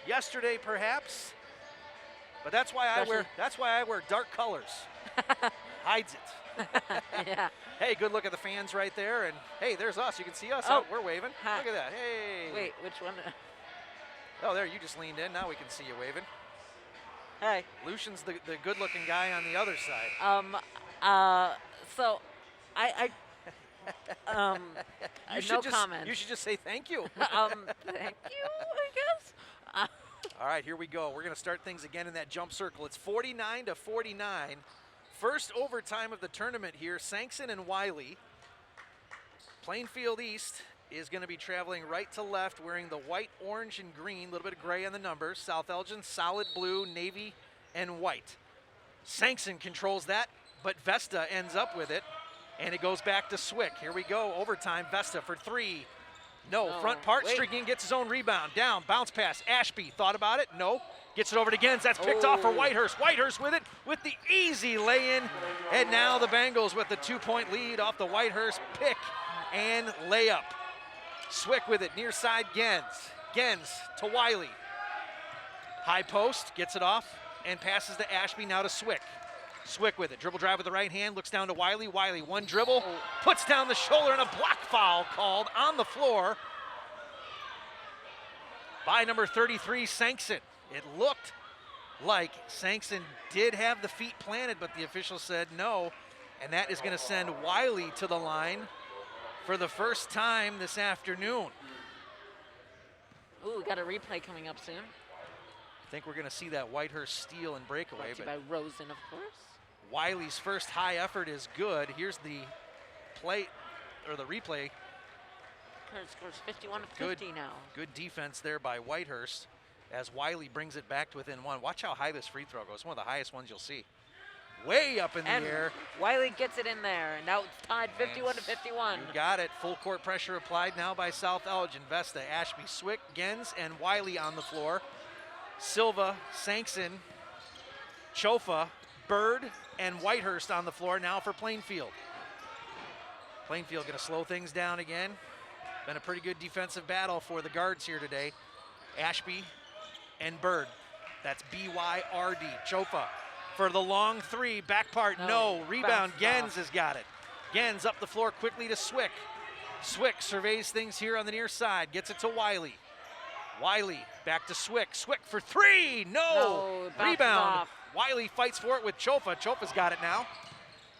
yesterday, perhaps. But that's why I wear dark colors. Hides it. Yeah. Hey, good look at the fans right there. And hey, there's us. You can see us. Oh. We're waving. Hi. Look at that. Hey. Wait, which one? Oh, there, you just leaned in. Now we can see you waving. Hey. Lucian's the good-looking guy on the other side. So, I no comment. You should just say thank you. Thank you, I guess. All right, here we go. We're going to start things again in that jump circle. It's 49-49. First overtime of the tournament here. Sankson and Wiley. Plainfield East is going to be traveling right to left, wearing the white, orange, and green, a little bit of gray on the numbers. South Elgin, solid blue, navy, and white. Sankson controls that, but Vesta ends up with it, and it goes back to Swick. Here we go, overtime, Vesta for three. No, front part, Strigan gets his own rebound. Down, bounce pass, Ashby, thought about it, no. Gets it over to Gens, that's picked off for Whitehurst. Whitehurst with it, with the easy lay-in. And now the Bengals with the 2-point lead off the Whitehurst pick and layup. Swick with it, near side Gens. Gens to Wiley. High post, gets it off, and passes to Ashby, now to Swick. Swick with it, dribble drive with the right hand, looks down to Wiley. Wiley, one dribble, puts down the shoulder, and a block foul called on the floor by number 33, Sankson. It looked like Sankson did have the feet planted, but the official said no, and that is going to send Wiley to the line for the first time this afternoon. Ooh, we got a replay coming up soon. I think we're going to see that Whitehurst steal and breakaway. Brought to you by Rosen, of course. Wiley's first high effort is good. Here's the play, or the replay. Curtis scores 51-50 now. Good defense there by Whitehurst as Wiley brings it back to within one. Watch how high this free throw goes. One of the highest ones you'll see. Way up in the air. Wiley gets it in there, and now it's tied 51-51. You got it. Full court pressure applied now by South Elgin. Vesta, Ashby, Swick, Gens, and Wiley on the floor. Silva, Sankson, Chofa, Bird, and Whitehurst on the floor now for Plainfield. Plainfield going to slow things down again. Been a pretty good defensive battle for the guards here today. Ashby and Bird. That's B-Y-R-D. Chofa for the long three. Back part, no. Rebound, Gens has got it. Gens up the floor quickly to Swick. Swick surveys things here on the near side. Gets it to Wiley. Wiley back to Swick. Swick for three. No. Rebound. Wiley fights for it with Chofa. Chofa's got it now.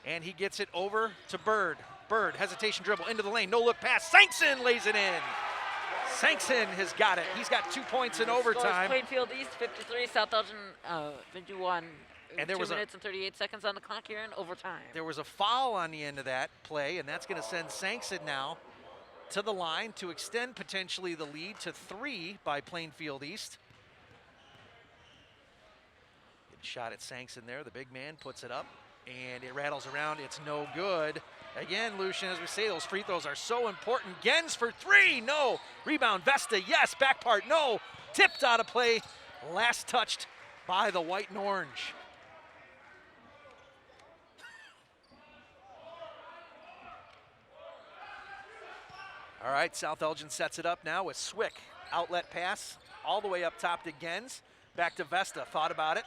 And he gets it over to Bird. Bird, hesitation dribble into the lane. No look pass. Sankson lays it in. Sankson has got it. He's got 2 points in overtime. Plainfield East 53, South Elgin 51. And there 2 was minutes and 38 seconds on the clock here in overtime. There was a foul on the end of that play, and that's going to send Sankson now to the line to extend potentially the lead to 3 by Plainfield East. Good shot at Sankson there. The big man puts it up, and it rattles around. It's no good. Again, Lucian, as we say, those free throws are so important. Gens for 3, no. Rebound, Vesta, yes. Back part, no. Tipped out of play. Last touched by the white and orange. All right, South Elgin sets it up now with Swick. Outlet pass all the way up top to Gens. Back to Vesta, thought about it.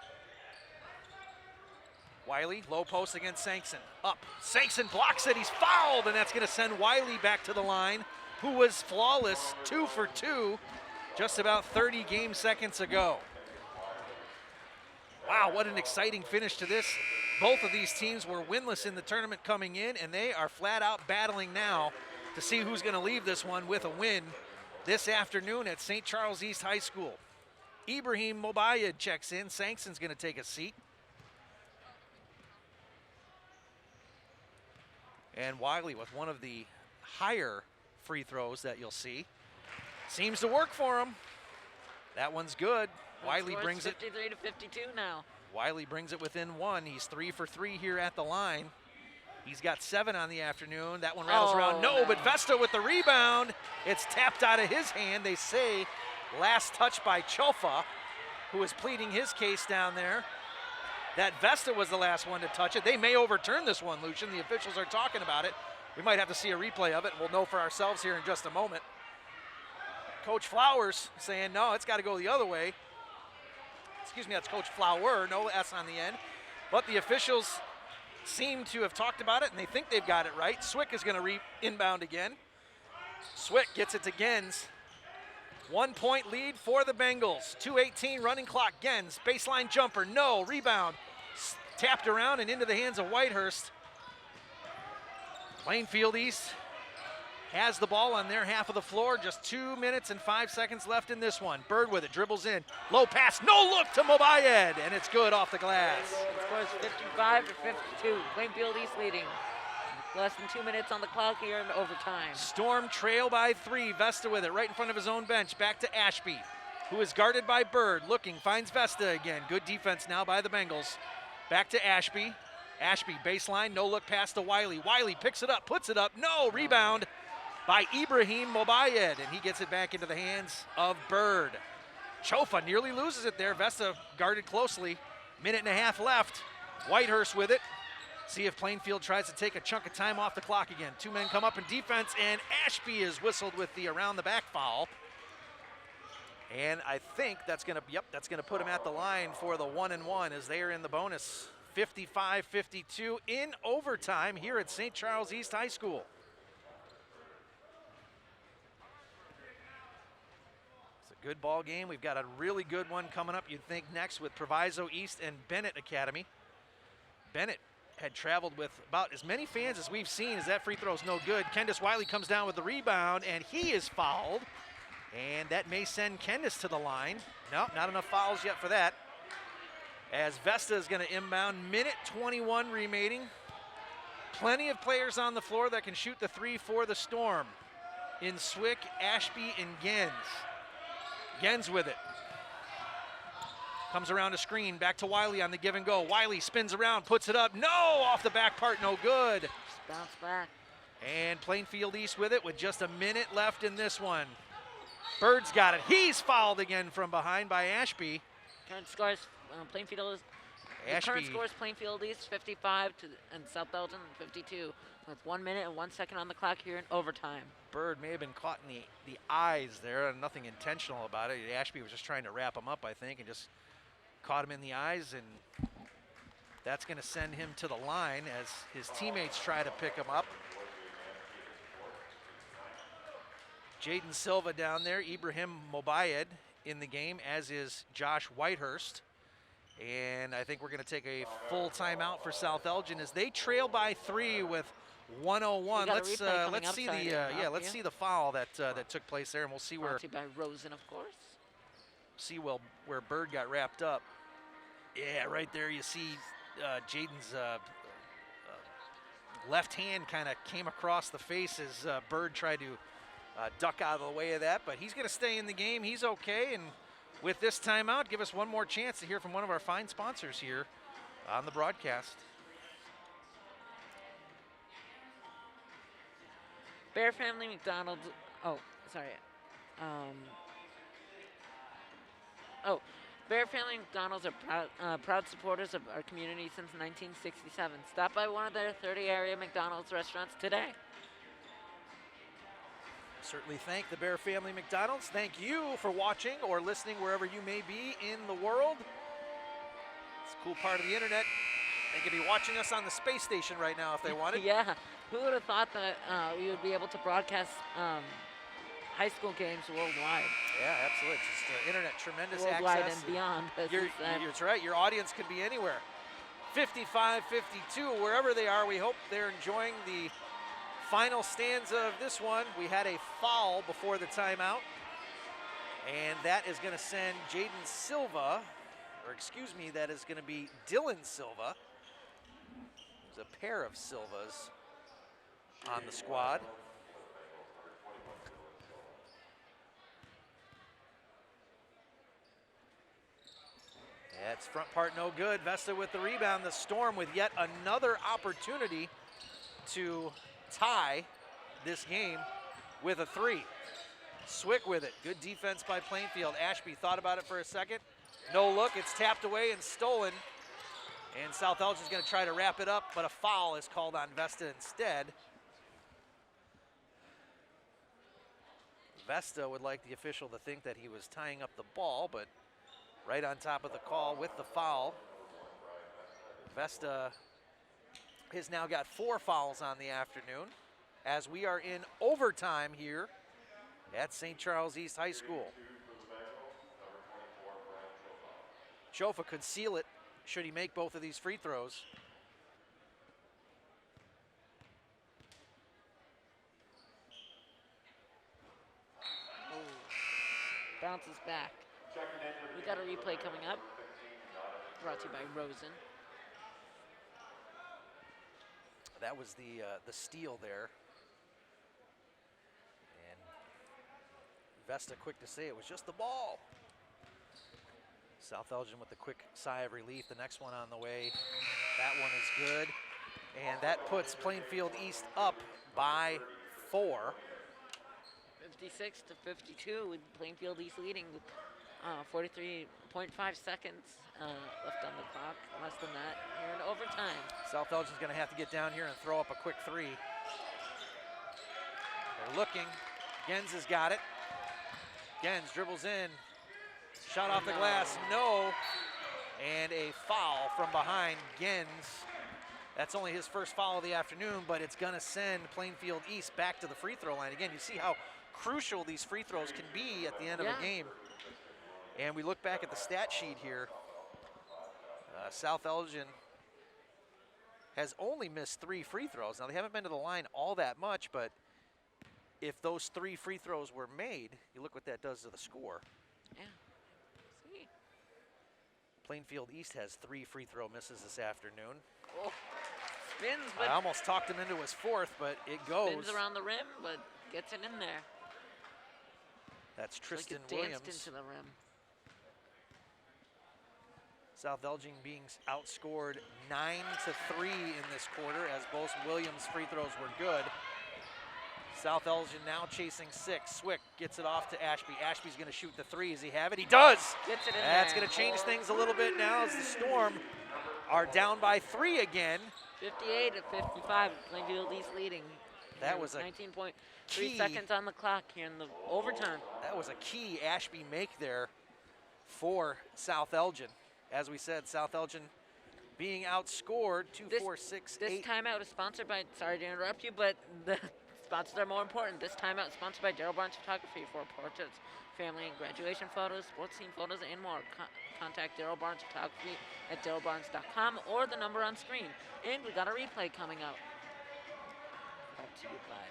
Wiley, low post against Sankson. Up, Sankson blocks it, he's fouled, and that's gonna send Wiley back to the line, who was flawless, 2 for 2, just about 30 game seconds ago. Wow, what an exciting finish to this. Both of these teams were winless in the tournament coming in, and they are flat out battling now to see who's gonna leave this one with a win this afternoon at St. Charles East High School. Ibrahim Mobayed checks in, Sankson's gonna take a seat. And Wiley with one of the higher free throws that you'll see. Seems to work for him. That one's good. Wiley brings it 53-52 now. Wiley brings it within 1. He's 3 for 3 here at the line. He's got 7 on the afternoon. That one rattles around. No, but Vesta with the rebound. It's tapped out of his hand. They say last touch by Chofa, who is pleading his case down there. That Vesta was the last one to touch it. They may overturn this one, Lucian. The officials are talking about it. We might have to see a replay of it. We'll know for ourselves here in just a moment. Coach Flowers saying, no, it's got to go the other way. Excuse me, that's Coach Flower, no S on the end. But the officials seem to have talked about it, and they think they've got it right. Swick is going to inbound again. Swick gets it to Gens. 1 point lead for the Bengals. 2:18 running clock. Gens, baseline jumper, no. Rebound, tapped around and into the hands of Whitehurst. Plainfield East has the ball on their half of the floor. Just 2 minutes and 5 seconds left in this one. Bird with it, dribbles in. Low pass, no look to Mobayed, and it's good off the glass. The score is 55-52. Plainfield East leading. Less than 2 minutes on the clock here in overtime. Storm trail by 3. Vesta with it right in front of his own bench. Back to Ashby, who is guarded by Bird. Looking, finds Vesta again. Good defense now by the Bengals. Back to Ashby. Ashby, baseline, no look pass to Wiley. Wiley picks it up, puts it up. No, rebound by Ibrahim Mobayed, and he gets it back into the hands of Bird. Chofa nearly loses it there. Vesta guarded closely. Minute and a half left. Whitehurst with it. See if Plainfield tries to take a chunk of time off the clock again. 2 men come up in defense, and Ashby is whistled with the around the back foul. And I think that's gonna put him at the line for the 1-and-1 as they are in the bonus. 55-52 in overtime here at St. Charles East High School. It's a good ball game. We've got a really good one coming up, you'd think, next with Proviso East and Bennett Academy. Bennett had traveled with about as many fans as we've seen as that free throw is no good. Kendis Wiley comes down with the rebound, and he is fouled. And that may send Kendis to the line. No, not enough fouls yet for that. As Vesta is going to inbound, minute 21 remaining. Plenty of players on the floor that can shoot the three for the Storm. In Swick, Ashby, and Gens. Gens with it. Comes around a screen, back to Wiley on the give and go. Wiley spins around, puts it up. No, off the back part, no good. Just bounce back. And Plainfield East with it with just a minute left in this one. Bird's got it. He's fouled again from behind by Ashby. Current scores, Plainfield is. The current scores Plainfield East 55 and South Elgin 52. With 1 minute and 1 second on the clock here in overtime. Bird may have been caught in the eyes there, and nothing intentional about it. Ashby was just trying to wrap him up, I think, and just caught him in the eyes, and that's going to send him to the line as his teammates try to pick him up. Jaden Silva down there, Ibrahim Mobayed in the game, as is Josh Whitehurst. And I think we're going to take a full timeout for South Elgin as they trail by 3 with 1:01. Let's see the foul that took place there, and we'll see where. Brought to you by Rosen, of course. See where Bird got wrapped up. Yeah, right there you see Jaden's left hand kind of came across the face as Bird tried to duck out of the way of that, but he's going to stay in the game. He's okay, and with this timeout, give us one more chance to hear from one of our fine sponsors here on the broadcast. Bear Family McDonald's. Oh, sorry. Bear Family McDonald's are proud supporters of our community since 1967. Stop by one of their 30 area McDonald's restaurants today. Certainly thank the Bear Family McDonald's. Thank you for watching or listening wherever you may be in the world. It's a cool part of the internet. They could be watching us on the space station right now if they wanted. Yeah, who would have thought that we would be able to broadcast high school games worldwide? Yeah, absolutely. Just internet, tremendous worldwide access. And beyond. That's right. Your audience could be anywhere. 55-52, wherever they are. We hope they're enjoying the final stanza of this one. We had a foul before the timeout, and that is going to send Jaden Silva, or excuse me, that is going to be Dylan Silva. There's a pair of Silvas on the squad. That's front part no good. Vesta with the rebound. The Storm with yet another opportunity to tie this game with a 3. Swick with it. Good defense by Plainfield. Ashby thought about it for a second. No look. It's tapped away and stolen. And South Elgin's going to try to wrap it up, but a foul is called on Vesta instead. Vesta would like the official to think that he was tying up the ball, but right on top of the call with the foul. Vesta has now got 4 fouls on the afternoon as we are in overtime here at St. Charles East High School. Chofa could seal it should he make both of these free throws. Bounces back. We got a replay coming up. Brought to you by Rosen. That was the steal there. And Vesta quick to say it was just the ball. South Elgin with a quick sigh of relief. The next one on the way. That one is good. And that puts Plainfield East up by 4. 56 to 52 with Plainfield East leading with 43.5 seconds left on the clock. Less than that here in overtime. South Elgin's going to have to get down here and throw up a quick 3. They're looking. Gens has got it. Gens dribbles in. Shot off the glass, no. And a foul from behind Gens. That's only his first foul of the afternoon, but it's going to send Plainfield East back to the free throw line. Again, you see how crucial these free throws can be at the end of a game. And we look back at the stat sheet here. South Elgin has only missed 3 free throws. Now, they haven't been to the line all that much, but if those 3 free throws were made, you look what that does to the score. Yeah. See. Plainfield East has 3 free throw misses this afternoon. Oh, spins, but I almost talked him into his 4th, but it goes. spins around the rim, but gets it in there. That's Tristan like it Williams. danced into the rim. South Elgin being outscored 9-3 in this quarter as both Williams' free throws were good. South Elgin now chasing 6. Swick gets it off to Ashby. Ashby's going to shoot the 3. Does he have it? He does. Gets it in That's there. going to change things a little bit now as the Storm are down by 3 again. 58 to 55. Plainfield East leading. That was a 19.3 key. seconds on the clock here in the overtime. That was a key Ashby make there for South Elgin. As we said, South Elgin being outscored 2-4-6-8. This timeout is sponsored by, sorry to interrupt you, but the sponsors are more important. This timeout is sponsored by Daryl Barnes Photography for portraits, family and graduation photos, sports team photos, and more. Contact Daryl Barnes Photography at darylbarnes.com or the number on screen. And we got a replay coming up. Brought to you by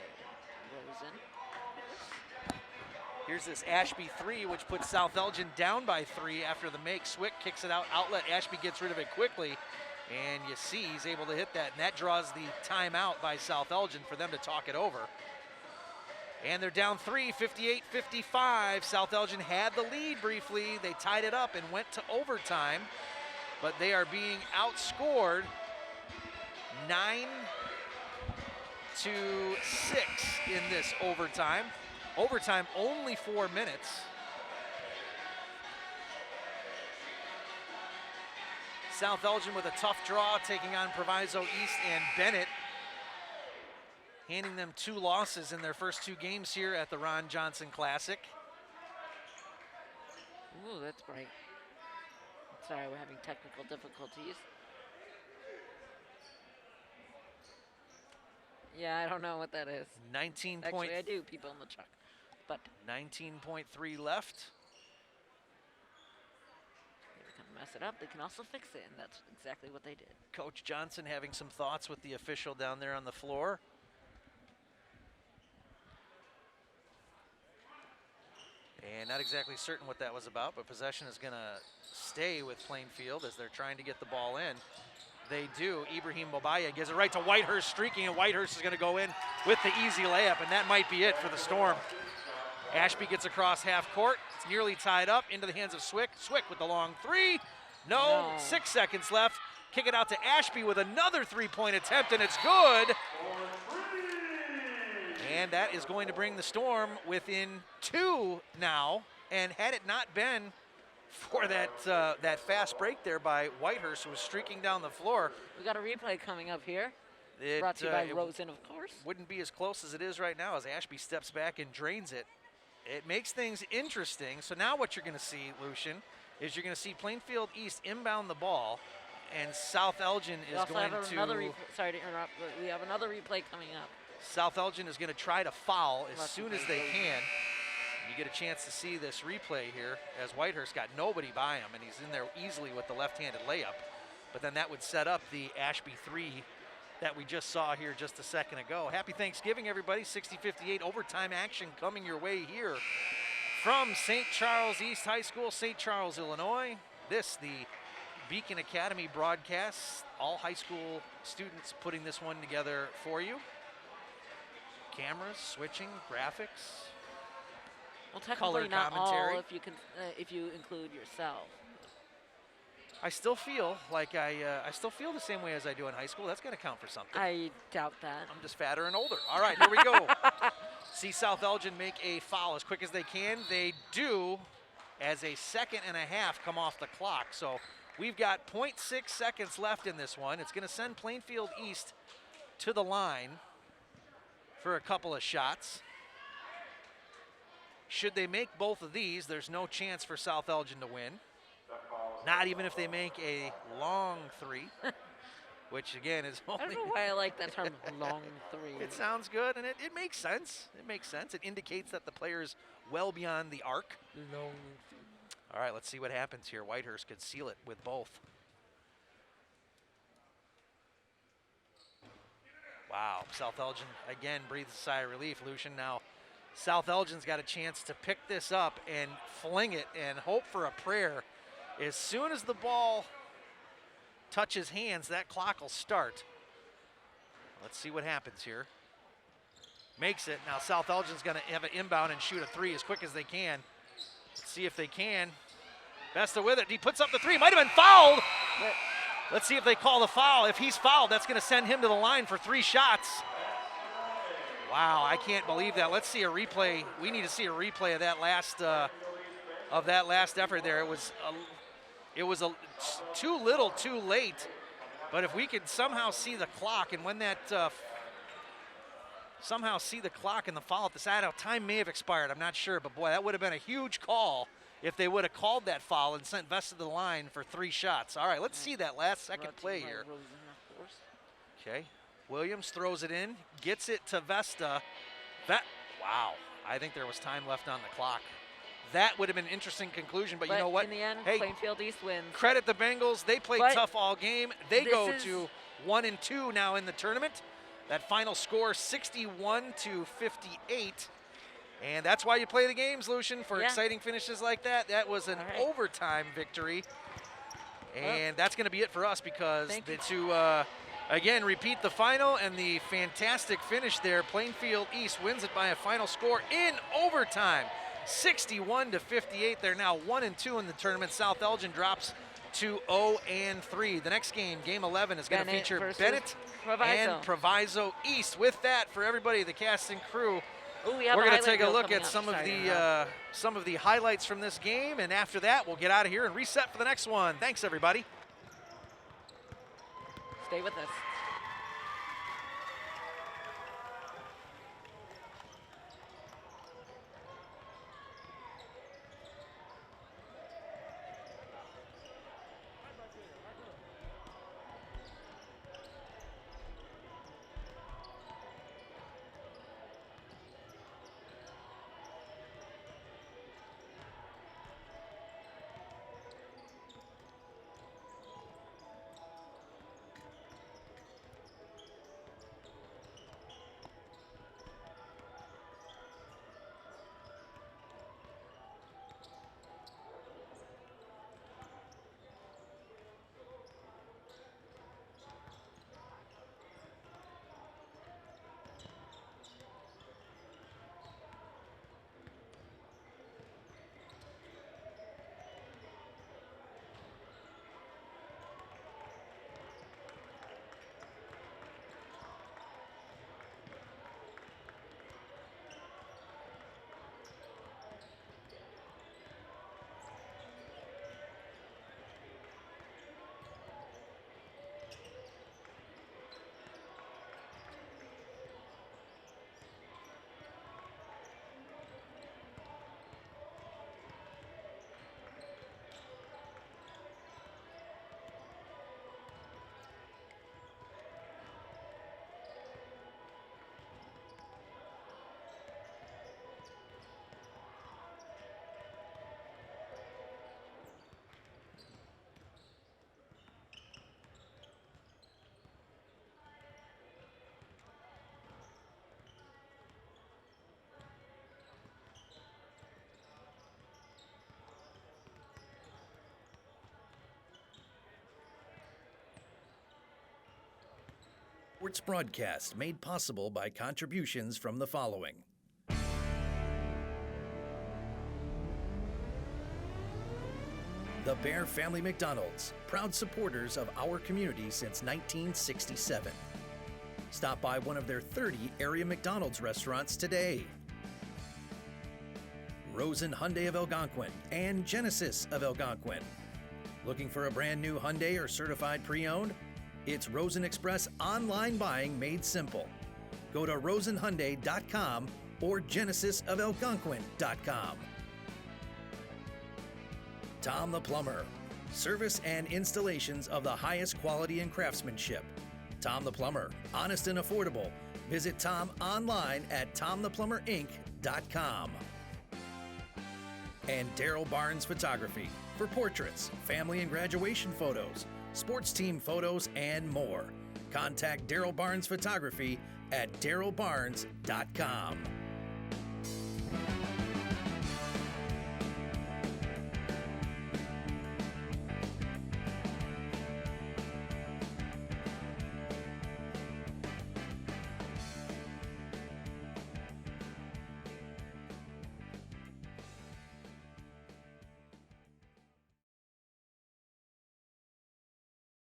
Rosen. Here's this Ashby 3, which puts South Elgin down by 3 after the make. Swick kicks it out, outlet. Ashby gets rid of it quickly, and you see he's able to hit that, and that draws the timeout by South Elgin for them to talk it over. And they're down 3, 58-55. South Elgin had the lead briefly. They tied it up and went to overtime, but they are being outscored 9-6 in this overtime. Overtime, only 4 minutes. South Elgin with a tough draw, taking on Proviso East and Bennett, handing them 2 losses in their first 2 games here at the Ron Johnson Classic. Ooh, that's bright. Sorry, we're having technical difficulties. Yeah, I don't know what that is. 19 Actually, point. I do, people in the truck. But 19.3 left. if they can mess it up, they can also fix it, and that's exactly what they did. Coach Johnson having some thoughts with the official down there on the floor. And not exactly certain what that was about, but possession is going to stay with Plainfield as they're trying to get the ball in. They do. Ibrahim Bobaya gives it right to Whitehurst streaking, and Whitehurst is going to go in with the easy layup, and that might be it for the Storm. Ashby gets across half court. It's nearly tied up into the hands of Swick. Swick with the long 3. No. 6 seconds left. Kick it out to Ashby with another 3-point attempt, and it's good. And that is going to bring the Storm within 2 now. And had it not been for that fast break there by Whitehurst, who was streaking down the floor. We got a replay coming up here. Brought to you by Rosen, of course. Wouldn't be as close as it is right now as Ashby steps back and drains it. It makes things interesting. So now what you're going to see, Lucian, is you're going to see Plainfield East inbound the ball. and South Elgin We is also going have to. another sorry to interrupt, but we have another replay coming up. South Elgin is going to try to foul as Left soon as replay. they can. You get a chance to see this replay here as Whitehurst got nobody by him, and he's in there easily with the left-handed layup. But then that would set up the Ashby 3 that we just saw here just a second ago. Happy Thanksgiving, everybody. 60-58 overtime action coming your way here from St. Charles East High School, St. Charles, Illinois. This, the Beacon Academy broadcast. All high school students putting this one together for you. Cameras, switching, graphics. Well, technically Color not commentary. all if you include yourself. I still feel like I still feel the same way as I do in high school. That's going to count for something. I doubt that. I'm just fatter and older. All right, here we go. See South Elgin make a foul as quick as they can. They do, as a second and a half come off the clock. So we've got 0.6 seconds left in this one. It's going to send Plainfield East to the line for a couple of shots. Should they make both of these, there's no chance for South Elgin to win. Not even if they make a long three, which again is only. I don't know why I like that term, long three. It sounds good, and it makes sense. It makes sense. It indicates that the player is well beyond the arc. Long. All right, let's see what happens here. Whitehurst could seal it with both. Wow, South Elgin again breathes a sigh of relief. Lucian, now South Elgin's got a chance to pick this up and fling it and hope for a prayer. As soon as the ball touches hands, that clock will start. Let's see what happens here. Makes it. Now South Elgin's going to have an inbound and shoot a three as quick as they can. Let's see if they can. Besta with it. He puts up the three. Might have been fouled. Let's see if they call the foul. If he's fouled, that's going to send him to the line for 3 shots. Wow, I can't believe that. Let's see a replay. We need to see a replay of that last effort there. It was too little, too late. But if we could somehow see the clock, and when that somehow see the clock and the foul at the side, time may have expired. I'm not sure, but boy, that would have been a huge call if they would have called that foul and sent Vesta to the line for 3 shots. All right, let's see that last second play here. Okay, Williams throws it in, gets it to Vesta. Wow, I think there was time left on the clock. That would have been an interesting conclusion, but you know what? In the end, hey, Plainfield East wins. Credit the Bengals. They played tough all game. They go to 1-2 now in the tournament. That final score, 61-58. And that's why you play the games, Lucian, for exciting finishes like that. That was an overtime victory. And that's going to be it for us because to, again, repeat the final and the fantastic finish there, Plainfield East wins it by a final score in overtime. 61-58. They're now 1-2 in the tournament. South Elgin drops to 0-3. The next game, game 11, is going to feature Bennett and Proviso East. With that, for everybody, the cast and crew, we're going to take a look at some of the highlights from this game, and after that, we'll get out of here and reset for the next one. Thanks, everybody. Stay with us. Sports broadcast made possible by contributions from the following. The Bear Family McDonald's, proud supporters of our community since 1967. Stop by one of their 30 area McDonald's restaurants today. Rosen Hyundai of Algonquin and Genesis of Algonquin. Looking for a brand new Hyundai or certified pre-owned? It's Rosen Express online buying made simple. Go to rosenhyundai.com or genesisofelgonquin.com. Tom the Plumber. Service and installations of the highest quality and craftsmanship. Tom the Plumber. Honest and affordable. Visit Tom online at tomtheplumberinc.com. And Daryl Barnes Photography for portraits, family and graduation photos, sports team photos, and more. Contact Daryl Barnes Photography at darylbarnes.com.